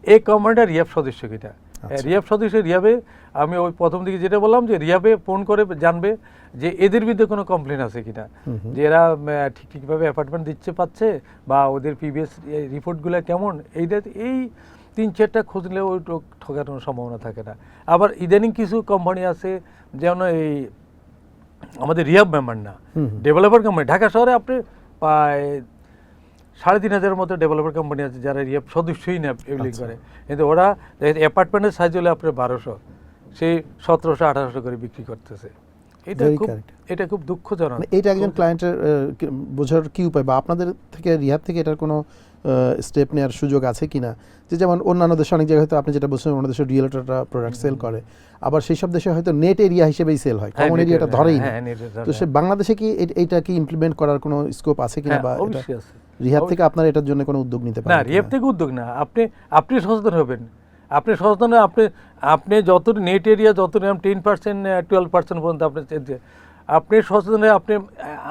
এই কোম্পানিটা রিয়াব সদস্য কিনা। রিয়াব সদস্য, রিয়াবে আমি ওই প্রথম দিকে যেটা বললাম যে রিয়াবে ফোন করে জানবে যে এদের বিরুদ্ধে কোনো কমপ্লেন আছে কিনা, যে এরা ঠিকভাবে অ্যাপার্টমেন্ট দিচ্ছে পাচ্ছে, বা ওদের প্রিভিয়াস রিপোর্টগুলো কেমন, এইটা এই 3-4টা খুঁজলে ওই ঠকানোর সম্ভাবনা থাকে না। আবার ইদানিং কিছু কোম্পানি আছে যেমন এই আমাদের রিয়াব মেম্বার না, ডেভেলপার কোম্পানি, ঢাকা শহরে আপনি প্রায় 3,500 মতো ডেভেলপার কোম্পানি আছে যারা রিয়াব সদস্যই না এভিলিং করে, কিন্তু ওরা অ্যাপার্টমেন্টের সাইজ হলে আপনার 1200, সেই 1700-1800 করে বিক্রি করতেছে। এটা খুব দুঃখজনক। এটা একজন ক্লায়েন্টের বোঝার কি উপায়, বা আপনাদের থেকে রিহাব থেকে এটার কোনো স্টেপ নেওয়ার সুযোগ আছে কিনা, যে যেমন অন্যান্য দেশে অনেক জায়গায় হয়তো আপনি যেটা বলছেন অন্য দেশে রিয়েলটররা প্রোডাক্ট সেল করে, আবার সেই সব দেশে হয়তো নেট এরিয়া হিসেবেই সেল হয়, কমন এরিয়াটা ধরেই না। তো সে বাংলাদেশে কি এইটা কি ইমপ্লিমেন্ট করার কোনো স্কোপ আছে কিনা, বা রিহাব থেকে আপনারা এটার জন্য কোনো উদ্যোগ নিতে পারেন? না, রিহাব থেকে উদ্যোগ না, আপনি সচেতন হবেন। আপনি সচেতন, আপনি যত নেট এরিয়া যত 10%, 12% পর্যন্ত আপনি সচেতন হয়ে আপনি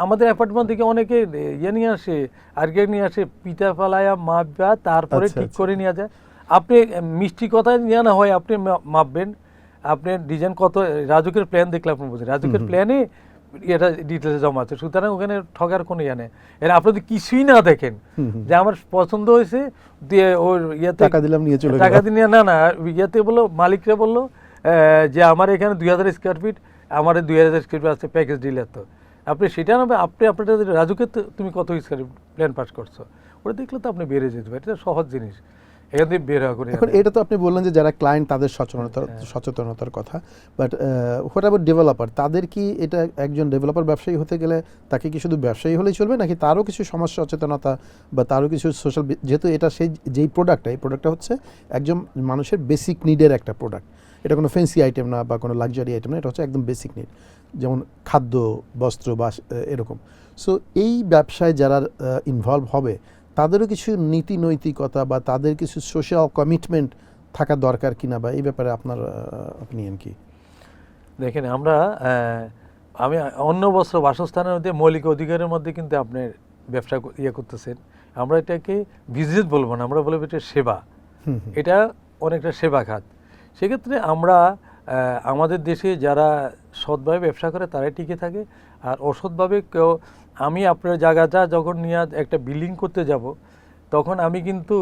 আমাদের অ্যাপার্টমেন্ট থেকে অনেকে ইয়ে নিয়ে আসে, আর্গে নিয়ে আসে, পিঠা ফালায়া মাপবা, তারপরে ঠিক করে নিয়ে যায়। আপনি মিষ্টি কথায় নিয়ে না হয়, আপনি মাপবেন, আপনি ডিজাইন কত, রাজুকের প্ল্যান দেখলে আপনি বুঝেন, রাজুকের প্ল্যানে এটা ডিটেলসে জমা আছে, সুতরাং ওখানে ঠকার কোনো ইয়ে নেই। এরা আপনি যদি কিছুই না দেখেন যে আমার পছন্দ হয়েছে, দিয়ে ওর ইয়েতে টাকা দিলাম নিয়ে চলে গেল, টাকা দিয়ে না ইয়েতে বললো, মালিকরা বললো যে আমার এখানে 2,000 স্কোয়ার ফিট, আমার 2,000 স্কোয়ার ফিট আছে প্যাকেজ ডিলের, তো আপনি সেটা না, আপনার রাজুকে তুমি কত স্কোয়ার প্ল্যান পাস করছো, ওটা দেখলে তো আপনি বেড়ে যেতে পারেন। এটা সহজ জিনিস, এখান থেকে বের হওয়া করে। এখন এটা তো আপনি বললেন যে যারা ক্লায়েন্ট তাদের সচেতনতার কথা, বাট হোয়াট অ্যাবাউট ডেভেলপার, তাদের কি এটা, একজন ডেভেলপার ব্যবসায়ী হতে গেলে তাকে কি শুধু ব্যবসায়ী হলেই চলবে, নাকি তারও কিছু সমাজ সচেতনতা বা তারও কিছু সোশ্যাল, যেহেতু এটা সেই যেই প্রোডাক্টটা, এই প্রোডাক্টটা হচ্ছে একজন মানুষের বেসিক নিডের একটা প্রোডাক্ট, এটা কোনো ফ্যান্সি আইটেম না বা কোনো লাক্সারি আইটেম না, এটা হচ্ছে একদম বেসিক নিড, যেমন খাদ্য, বস্ত্র বা এরকম। সো এই ব্যবসায় যারা ইনভলভ হবে তাদেরও কিছু নীতি নৈতিকতা বা তাদের কিছু সোশ্যাল কমিটমেন্ট থাকা দরকার কিনা, বা এই ব্যাপারে আপনার অপিনিয়ন কি? দেখেন, আমি অন্য বস্ত্র বাসস্থানের মধ্যে মৌলিক অধিকারের মধ্যে কিন্তু আপনার ব্যবসা ইয়ে করতেছেন, আমরা এটাকে বিজনেস বলবো না, আমরা বলবো এটা সেবা, এটা অনেকটা সেবা খাত। সেক্ষেত্রে আমরা আমাদের দেশে যারা সৎভাবে ব্যবসা করে তারাই টিকে থাকে, আর অসৎভাবে কেউ, আমি আপনার জায়গাটা যখন নিয়ে একটা বিল্ডিং করতে যাব, তখন আমি কিন্তু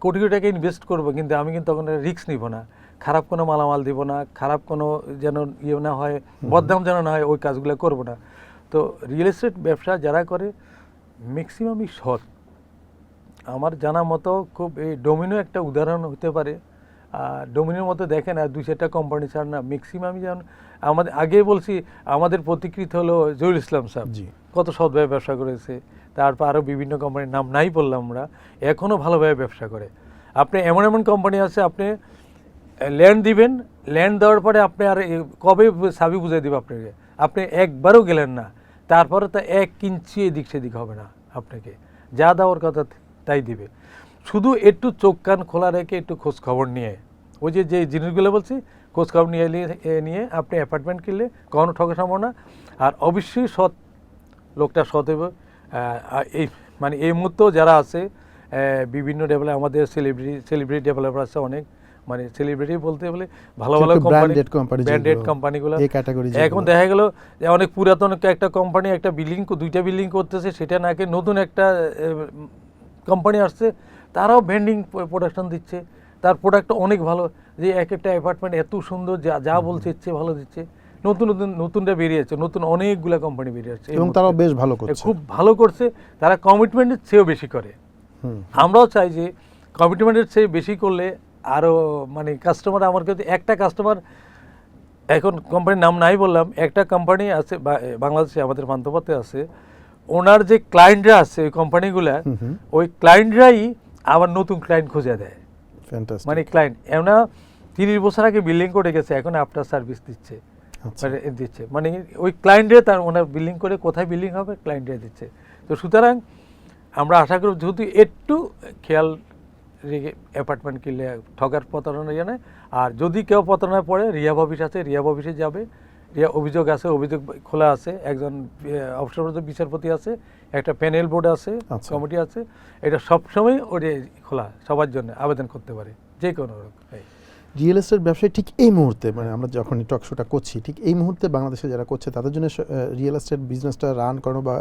কোটি কোটি টাকা ইনভেস্ট করবো, কিন্তু আমি কিন্তু তখন রিস্ক নিব না, খারাপ কোনো মালামাল দিব না, খারাপ কোনো যেন ইয়ে না হয়, বদনাম যেন না হয়, ওই কাজগুলো করব না। তো রিয়েল এস্টেট ব্যবসা যারা করে ম্যাক্সিমামই সৎ। আমার জানা মতো খুব এই ডোমিনো একটা উদাহরণ হতে পারে, ডোমিনোর মতো দেখেন, আর 2-4টা কোম্পানি ছাড় না, ম্যাক্সিমামই যেমন আমাদের আগে বলছি, আমাদের প্রতিকৃত হলো জহুরুল ইসলাম সাহেব, কত সৎভাবে ব্যবসা করেছে, তারপর আরও বিভিন্ন কোম্পানির নাম নাই বললাম আমরা, এখনও ভালোভাবে ব্যবসা করে। আপনি এমন এমন কোম্পানি আছে, আপনি ল্যান্ড দিবেন, ল্যান্ড দেওয়ার পরে আপনি আর কবে চাবি বুঝিয়ে দেবে আপনাকে, আপনি একবারও গেলেন না, তারপরে তো 1 ইঞ্চি এদিক সেদিক হবে না, আপনাকে যা দেওয়ার কথা তাই দিবে। শুধু একটু চোখ কান খোলা রেখে একটু খোঁজ খবর নিয়ে, ওই যে যে জিনিসগুলো বলছি খোঁজ খবর নিয়ে আপনি অ্যাপার্টমেন্ট কিনলে কখনো ঠকা সম্ভব না। আর অবশ্যই লোকটা সৎ হবে। এই মানে এই মুহূর্তেও যারা আছে বিভিন্ন ডেভেলপার, আমাদের সেলিব্রিটি ডেভেলপার আছে অনেক, মানে সেলিব্রিটি বলতে বলে ভালো ভালো কোম্পানি, ব্র্যান্ডেড কোম্পানিগুলো। এখন দেখা গেল যে অনেক পুরাতন একটা কোম্পানি একটা বিল্ডিং, 2টা বিল্ডিং করতেছে, সেটা নাকি নতুন একটা কোম্পানি আসছে, তারাও ভেন্ডিং প্রোডাকশন দিচ্ছে, তার প্রোডাক্টটা অনেক ভালো, যে এক একটা অ্যাপার্টমেন্ট এত সুন্দর, যা বলছে ইচ্ছে ভালো দিচ্ছে। নতুনটা বেরিয়েছে, নতুন অনেকগুলো কোম্পানি বেরিয়েছে এবং তারাও বেশ ভালো করছে, খুব ভালো করছে, তারা কমিটমেন্টের চেয়েও বেশি করে। আমরাও চাই যে কমিটমেন্টের চেয়ে বেশি করলে আরও মানে কাস্টমার, আমার কাছে একটা কাস্টমার, এখন কোম্পানির নাম নাই বললাম, একটা কোম্পানি আছে বাংলাদেশে আমাদের পান্থপথে আছে, ওনার যে ক্লায়েন্টরা আছে ওই কোম্পানিগুলা, ওই ক্লায়েন্টরাই আবার নতুন ক্লায়েন্ট খুঁজে দেয়। মানে ক্লায়েন্ট এমন 30 বছর আগে বিল্ডিং করে গেছে, এখন আফটার সার্ভিস দিচ্ছে, মানে ওই ক্লায়েন্টে তার ওনার বিল্ডিং করে কোথায় বিল্ডিং হবে ক্লায়েন্টে দিচ্ছে। তো সুতরাং আমরা আশা করি যেহেতু একটু খেয়াল রেখে অ্যাপার্টমেন্ট কিনলে ঠকার প্রতারণা জানে। আর যদি কেউ প্রতারণায় পড়ে, রিহাব অফিস আছে, রিহাব অফিসে যাবে, অভিযোগ আছে, অভিযোগ খোলা আছে, একজন অবসরপ্রাপ্ত বিচারপতি আছে, একটা প্যানেল বোর্ড আছে, কমিটি আছে, এটা সবসময় ওটা খোলা, সবার জন্য আবেদন করতে পারে যে কোনো রকম। রিয়েল এস্টেট ব্যবসায় ঠিক এই মুহূর্তে, মানে আমরা যখন টক শোটা করছি, ঠিক এই মুহূর্তে বাংলাদেশে যারা করছে তাদের জন্য রিয়েল এস্টেট বিজনেসটা রান করানো বা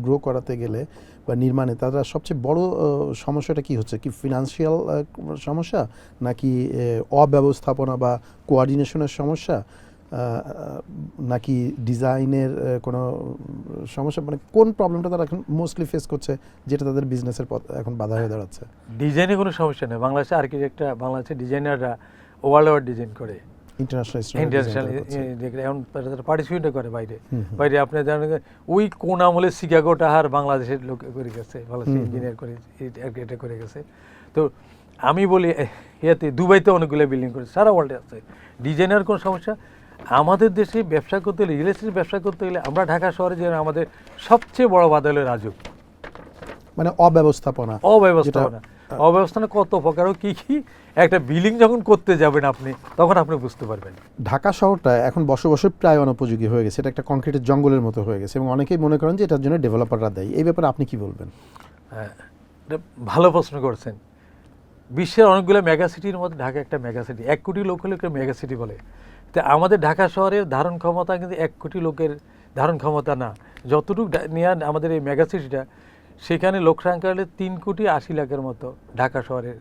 গ্রো করাতে গেলে বা নির্মাণে তারা সবচেয়ে বড় সমস্যাটা কি হচ্ছে? কি ফিনান্সিয়াল সমস্যা, নাকি অব্যবস্থাপনা বা কোঅর্ডিনেশনের সমস্যা, নাকি ডিজাইনের কোনো সমস্যা? মানে কোন প্রবলেমটা তারা এখন মোস্টলি ফেস করছে, যেটা তাদের বিজনেসের পথ এখন বাধা হয়ে দাঁড়াচ্ছে? ডিজাইনে কোনো সমস্যা নেই, বাংলাদেশে আর্কিটেক্টরা, বাংলাদেশের ডিজাইনাররা ওয়ার্ল্ড ডিজাইন করে, ইন্টারন্যাশনাল এখন পার্টিসিপেটও করে বাইরে। আপনি জানেন ওই কোন আমলে শিকাগো টাহার বাংলাদেশের লোক করে গেছে, বাংলাদেশের ইঞ্জিনিয়ার করে এটা করে গেছে। তো আমি বলি ইয়াতে দুবাইতে অনেকগুলো বিল্ডিং করেছে, সারা ওয়ার্ল্ডে আছে। ডিজাইনার কোনো সমস্যা? আমাদের দেশে ব্যবসা করতে গেলে, রিয়েল এস্টেট ব্যবসা করতে গেলে, আমরা ঢাকা শহরে যে আমাদের সবচেয়ে বড় বাধা হলো রাজুক, মানে অব্যবস্থাপনা। অব্যবস্থাপনা কত প্রকার, কি একটা বিল্ডিং যখন করতে যাবেন আপনি, তখন আপনি বুঝতে পারবেন। ঢাকা শহরটা এখন বসবাসের প্রায় অনুপযোগী হয়ে গেছে, এটা একটা কংক্রিটের জঙ্গলের মতো হয়ে গেছে, এবং অনেকেই মনে করেন যে এটার জন্য ডেভেলপাররা দায়ী। এই ব্যাপারে আপনি কি বলবেন? হ্যাঁ, ভালো প্রশ্ন করছেন। বিশ্বের অনেকগুলো মেগাসিটির মধ্যে ঢাকা একটা মেগাসিটি, 1 কোটি লোক হলে একটা মেগাসিটি বলে। তো আমাদের ঢাকা শহরের ধারণ ক্ষমতা কিন্তু 1 কোটি লোকের ধারণ ক্ষমতা না। যতটুকু নিয়ে আমাদের এই মেগাসিটিটা, সেখানে লোক সংখ্যা হলে 3,80,00,000-এর মতো ঢাকা শহরের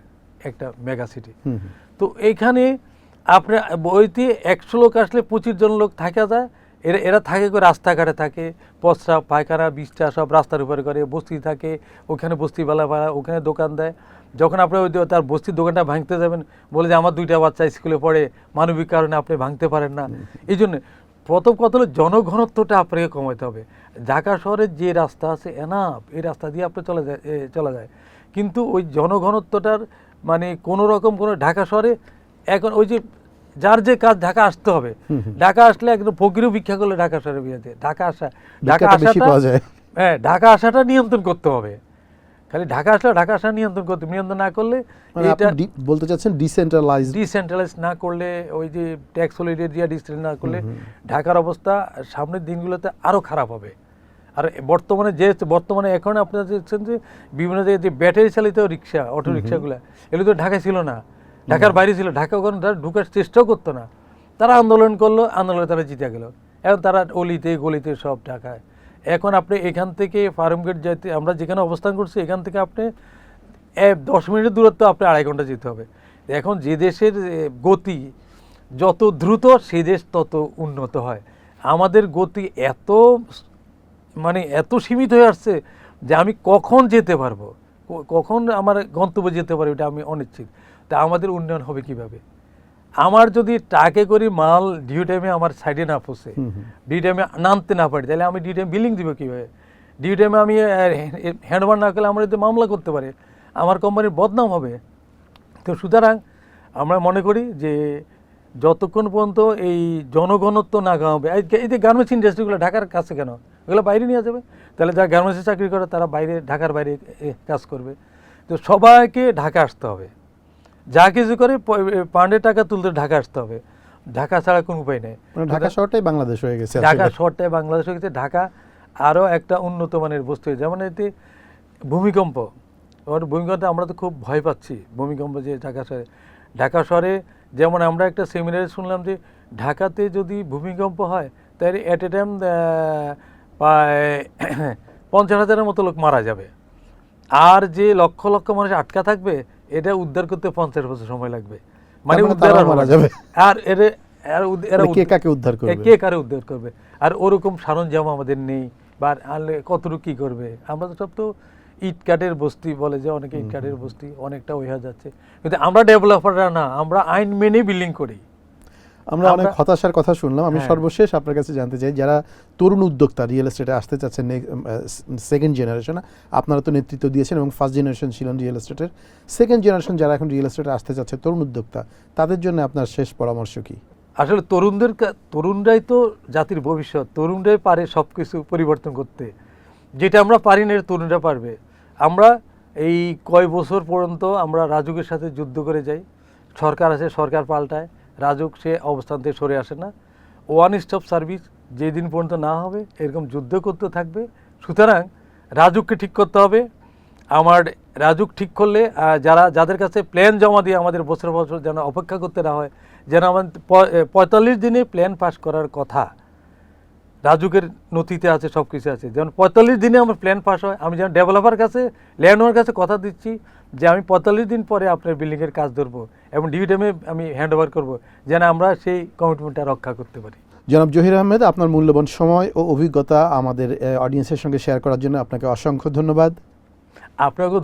একটা মেগাসিটি। তো এইখানে আপনার বইতে 100 লোক আসলে 25 জন লোক থাকা যায়। এরা থাকে করে রাস্তাঘাটে থাকে, প্রস্রাব পায়খানা বিছটা সব রাস্তার উপরে করে, বস্তি থাকে, ওখানে বস্তিওয়ালা ভাড়া, ওখানে দোকান দেয়। যখন আপনি ওই তার বস্তির দোকানটা ভাঙতে যাবেন, বলে যে আমার 2টা বাচ্চা স্কুলে পড়ে, মানবিক কারণে আপনি ভাঙতে পারেন না। এই জন্য প্রথম কথা হলো জনঘনত্বটা আপনাকে কমাতে হবে। ঢাকা শহরের যে রাস্তা আছে এনাফ, এই রাস্তা দিয়ে আপনি চলা যায়, কিন্তু ওই জনঘনত্বটার মানে কোনো রকম কোনো ঢাকা শহরে এখন ওই যে যার যে কাজ ঢাকা আসতে হবে, ঢাকা আসলে একদম ফকিরও ভিক্ষা করলে ঢাকা শহরে বিয়েতে ঢাকা আসাটা নিয়ন্ত্রণ করতে হবে। খালি ঢাকা আসা নিয়ন্ত্রণ না করলে, এটা বলতে চাচ্ছেন ডিসেন্ট্রালাইজ না করলে, ওই যে ট্যাক্স হলিডে দিয়ে ডিসেন্ট্রালাইজ না করলে ঢাকার অবস্থা সামনের দিনগুলোতে আরও খারাপ হবে। আর বর্তমানে এখন আপনারা দেখছেন যে বিভিন্ন জায়গায় যে ব্যাটারি চালিত রিক্সা, অটো রিক্সাগুলো, এগুলো তো ঢাকায় ছিল না, ঢাকার বাইরে ছিল। ঢাকা ওখানে তারা ঢুকার চেষ্টাও করতো না, তারা আন্দোলন করলো, আন্দোলনে তারা জিতে গেল। এখন তারা অলিতে গলিতে সব ঢাকায়। এখন আপনি এখান থেকে ফার্মগেট যেতে, আমরা যেখানে অবস্থান করছি, এখান থেকে আপনি 10 মিনিটের দূরত্ব আপনি 2.5 ঘন্টা যেতে হবে। এখন যে দেশের গতি যত দ্রুত, সেই দেশ তত উন্নত হয়। আমাদের গতি এত সীমিত হয়ে আসছে যে আমি কখন যেতে পারবো, কখন আমার গন্তব্যে যেতে পারবো, এটা আমি অনিশ্চিত। তা আমাদের উন্নয়ন হবে কিভাবে? আমার যদি ট্রাকে করি মাল ডিউ টাইমে আমার সাইডে না পৌঁছে, ডিউ টাইমে নামতে না পারি, তাহলে আমি ডিউ টাইম বিলিং দিব কীভাবে? ডিউ টাইমে আমি হ্যান্ডওভার না করলে আমার যদি মামলা করতে পারে, আমার কোম্পানির বদনাম হবে। তো সুতরাং আমরা মনে করি যে যতক্ষণ পর্যন্ত এই জনঘনত্ব না কমাবে, এই যে গার্মেন্টস ইন্ডাস্ট্রিগুলো ঢাকার কাছে কেন, ওগুলো বাইরে নিয়ে যাবে। তাহলে যারা গার্মেন্টসে চাকরি করে তারা বাইরে, ঢাকার বাইরে কাজ করবে। তো সবাইকে ঢাকা আসতে হবে, যা কিছু করে পাউন্ডের টাকা তুলতে ঢাকা আসতে হবে, ঢাকা ছাড়া কোনো উপায় নেই। মানে ঢাকা শহরটাই বাংলাদেশ হয়ে গেছে ঢাকা আসলে। শহরটাই বাংলাদেশ হয়ে গেছে। ঢাকা আরও একটা উন্নত মানের বস্তু, যেমন এতে ভূমিকম্প, ভূমিকম্পে আমরা তো খুব ভয় পাচ্ছি ভূমিকম্প, যে ঢাকা শহরে যেমন আমরা একটা সেমিনারে শুনলাম যে ঢাকাতে যদি ভূমিকম্প হয় তাহলে অ্যাট এ টাইম প্রায় 50,000-এর মতো লোক মারা যাবে, আর যে লক্ষ লক্ষ মানুষ আটকা থাকবে এটা উদ্ধার করতে 50 বছর সময় লাগবে। মানে উদ্ধার আর মারা যাবে। আর এরা কে কাকে উদ্ধার করবে? কে কারে উদ্ধার করবে? আর ওরকম সরঞ্জাম আমাদের নেই, বা আনলে কতটুকু কী করবে? আমরা তো সব তো ইট কাঠের বস্তি বলে, যে অনেকে ইট কাঠের বস্তি, অনেকটা হয়ে যাচ্ছে। কিন্তু আমরা ডেভেলপাররা না, আমরা আইন মেনে বিল্ডিং করি। আমরা অনেক হতাশার কথা শুনলাম। আমি হ্যাঁ। সর্বশেষ আপনার কাছে জানতে চাই, যারা তরুণ উদ্যোক্তা রিয়েল এস্টেটে আসতে চাচ্ছেন, সেকেন্ড জেনারেশন, আপনারা তো নেতৃত্ব দিয়েছেন এবং ফার্স্ট জেনারেশন ছিলেন রিয়েল এস্টেটের, সেকেন্ড জেনারেশন যারা এখন রিয়েল এস্টেটে আসতে চাচ্ছে, তরুণ উদ্যোক্তা, তাদের জন্য আপনার শেষ পরামর্শ কি? আসলে তরুণরাই তো জাতির ভবিষ্যৎ, তরুণরাই পারে সব কিছু পরিবর্তন করতে, যেটা আমরা পারি না তরুণরা পারবে। আমরা এই কয় বছর পর্যন্ত আমরা রাজুকের সাথে যুদ্ধ করে যাই, সরকার আছে, সরকার পাল্টায়, রাজুক সে অবস্থান থেকে সরে আসে না। ওয়ান স্টপ সার্ভিস যেদিন পর্যন্ত না হবে এরকম যুদ্ধ করতে থাকবে। সুতরাং রাজুককে ঠিক করতে হবে। আমার রাজুক ঠিক করলে যাদের কাছে প্ল্যান জমা দিয়ে আমাদের বছর বছর যেন অপেক্ষা করতে না হয়, যেন আমাদের 45 দিনে প্ল্যান পাস করার কথা রাজুকের নথিতে আছে, সব কিছু আছে, যেমন 45 দিনে আমার প্ল্যান পাস হয়। আমি যেন ডেভেলপার কাছে, ল্যান্ডওয়ার কাছে কথা দিচ্ছি যে আমি 45 দিন পরে আপনার বিল্ডিংয়ের কাজ ধরবো এবং ডিভিডেমে আমি হ্যান্ড ওভার করবো, যেন আমরা সেই কমিটমেন্টটা রক্ষা করতে পারি। জনাব জহির আহমেদ, আপনার মূল্যবান সময় ও অভিজ্ঞতা আমাদের অডিয়েন্সের সঙ্গে শেয়ার করার জন্য আপনাকে অসংখ্য ধন্যবাদ। আপনাকেও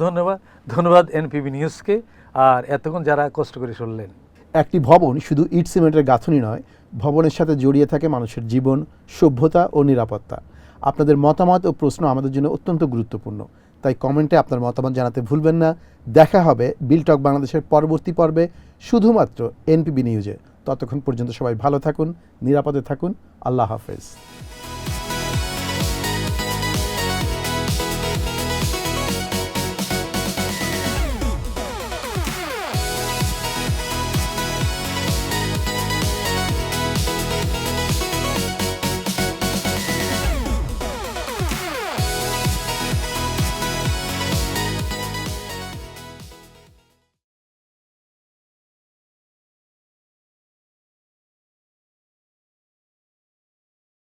ধন্যবাদ এনপিবি নিউজকে, আর এতক্ষণ যারা কষ্ট করে শুনলেন। একটি ভবন শুধু ইট সিমেন্টের গাঁথনি নয়, ভবনের সাথে জড়িয়ে থাকে মানুষের জীবন, সভ্যতা ও নিরাপত্তা। আপনাদের মতামত ও প্রশ্ন আমাদের জন্য অত্যন্ত গুরুত্বপূর্ণ, তাই কমেন্টে আপনার মতামত জানাতে ভুলবেন না। দেখা হবে বিল টক বাংলাদেশের পরবর্তী পর্বে, শুধুমাত্র এনপিবি নিউজে। ততক্ষণ পর্যন্ত সবাই ভালো থাকুন, নিরাপদে থাকুন। আল্লাহ হাফেজ।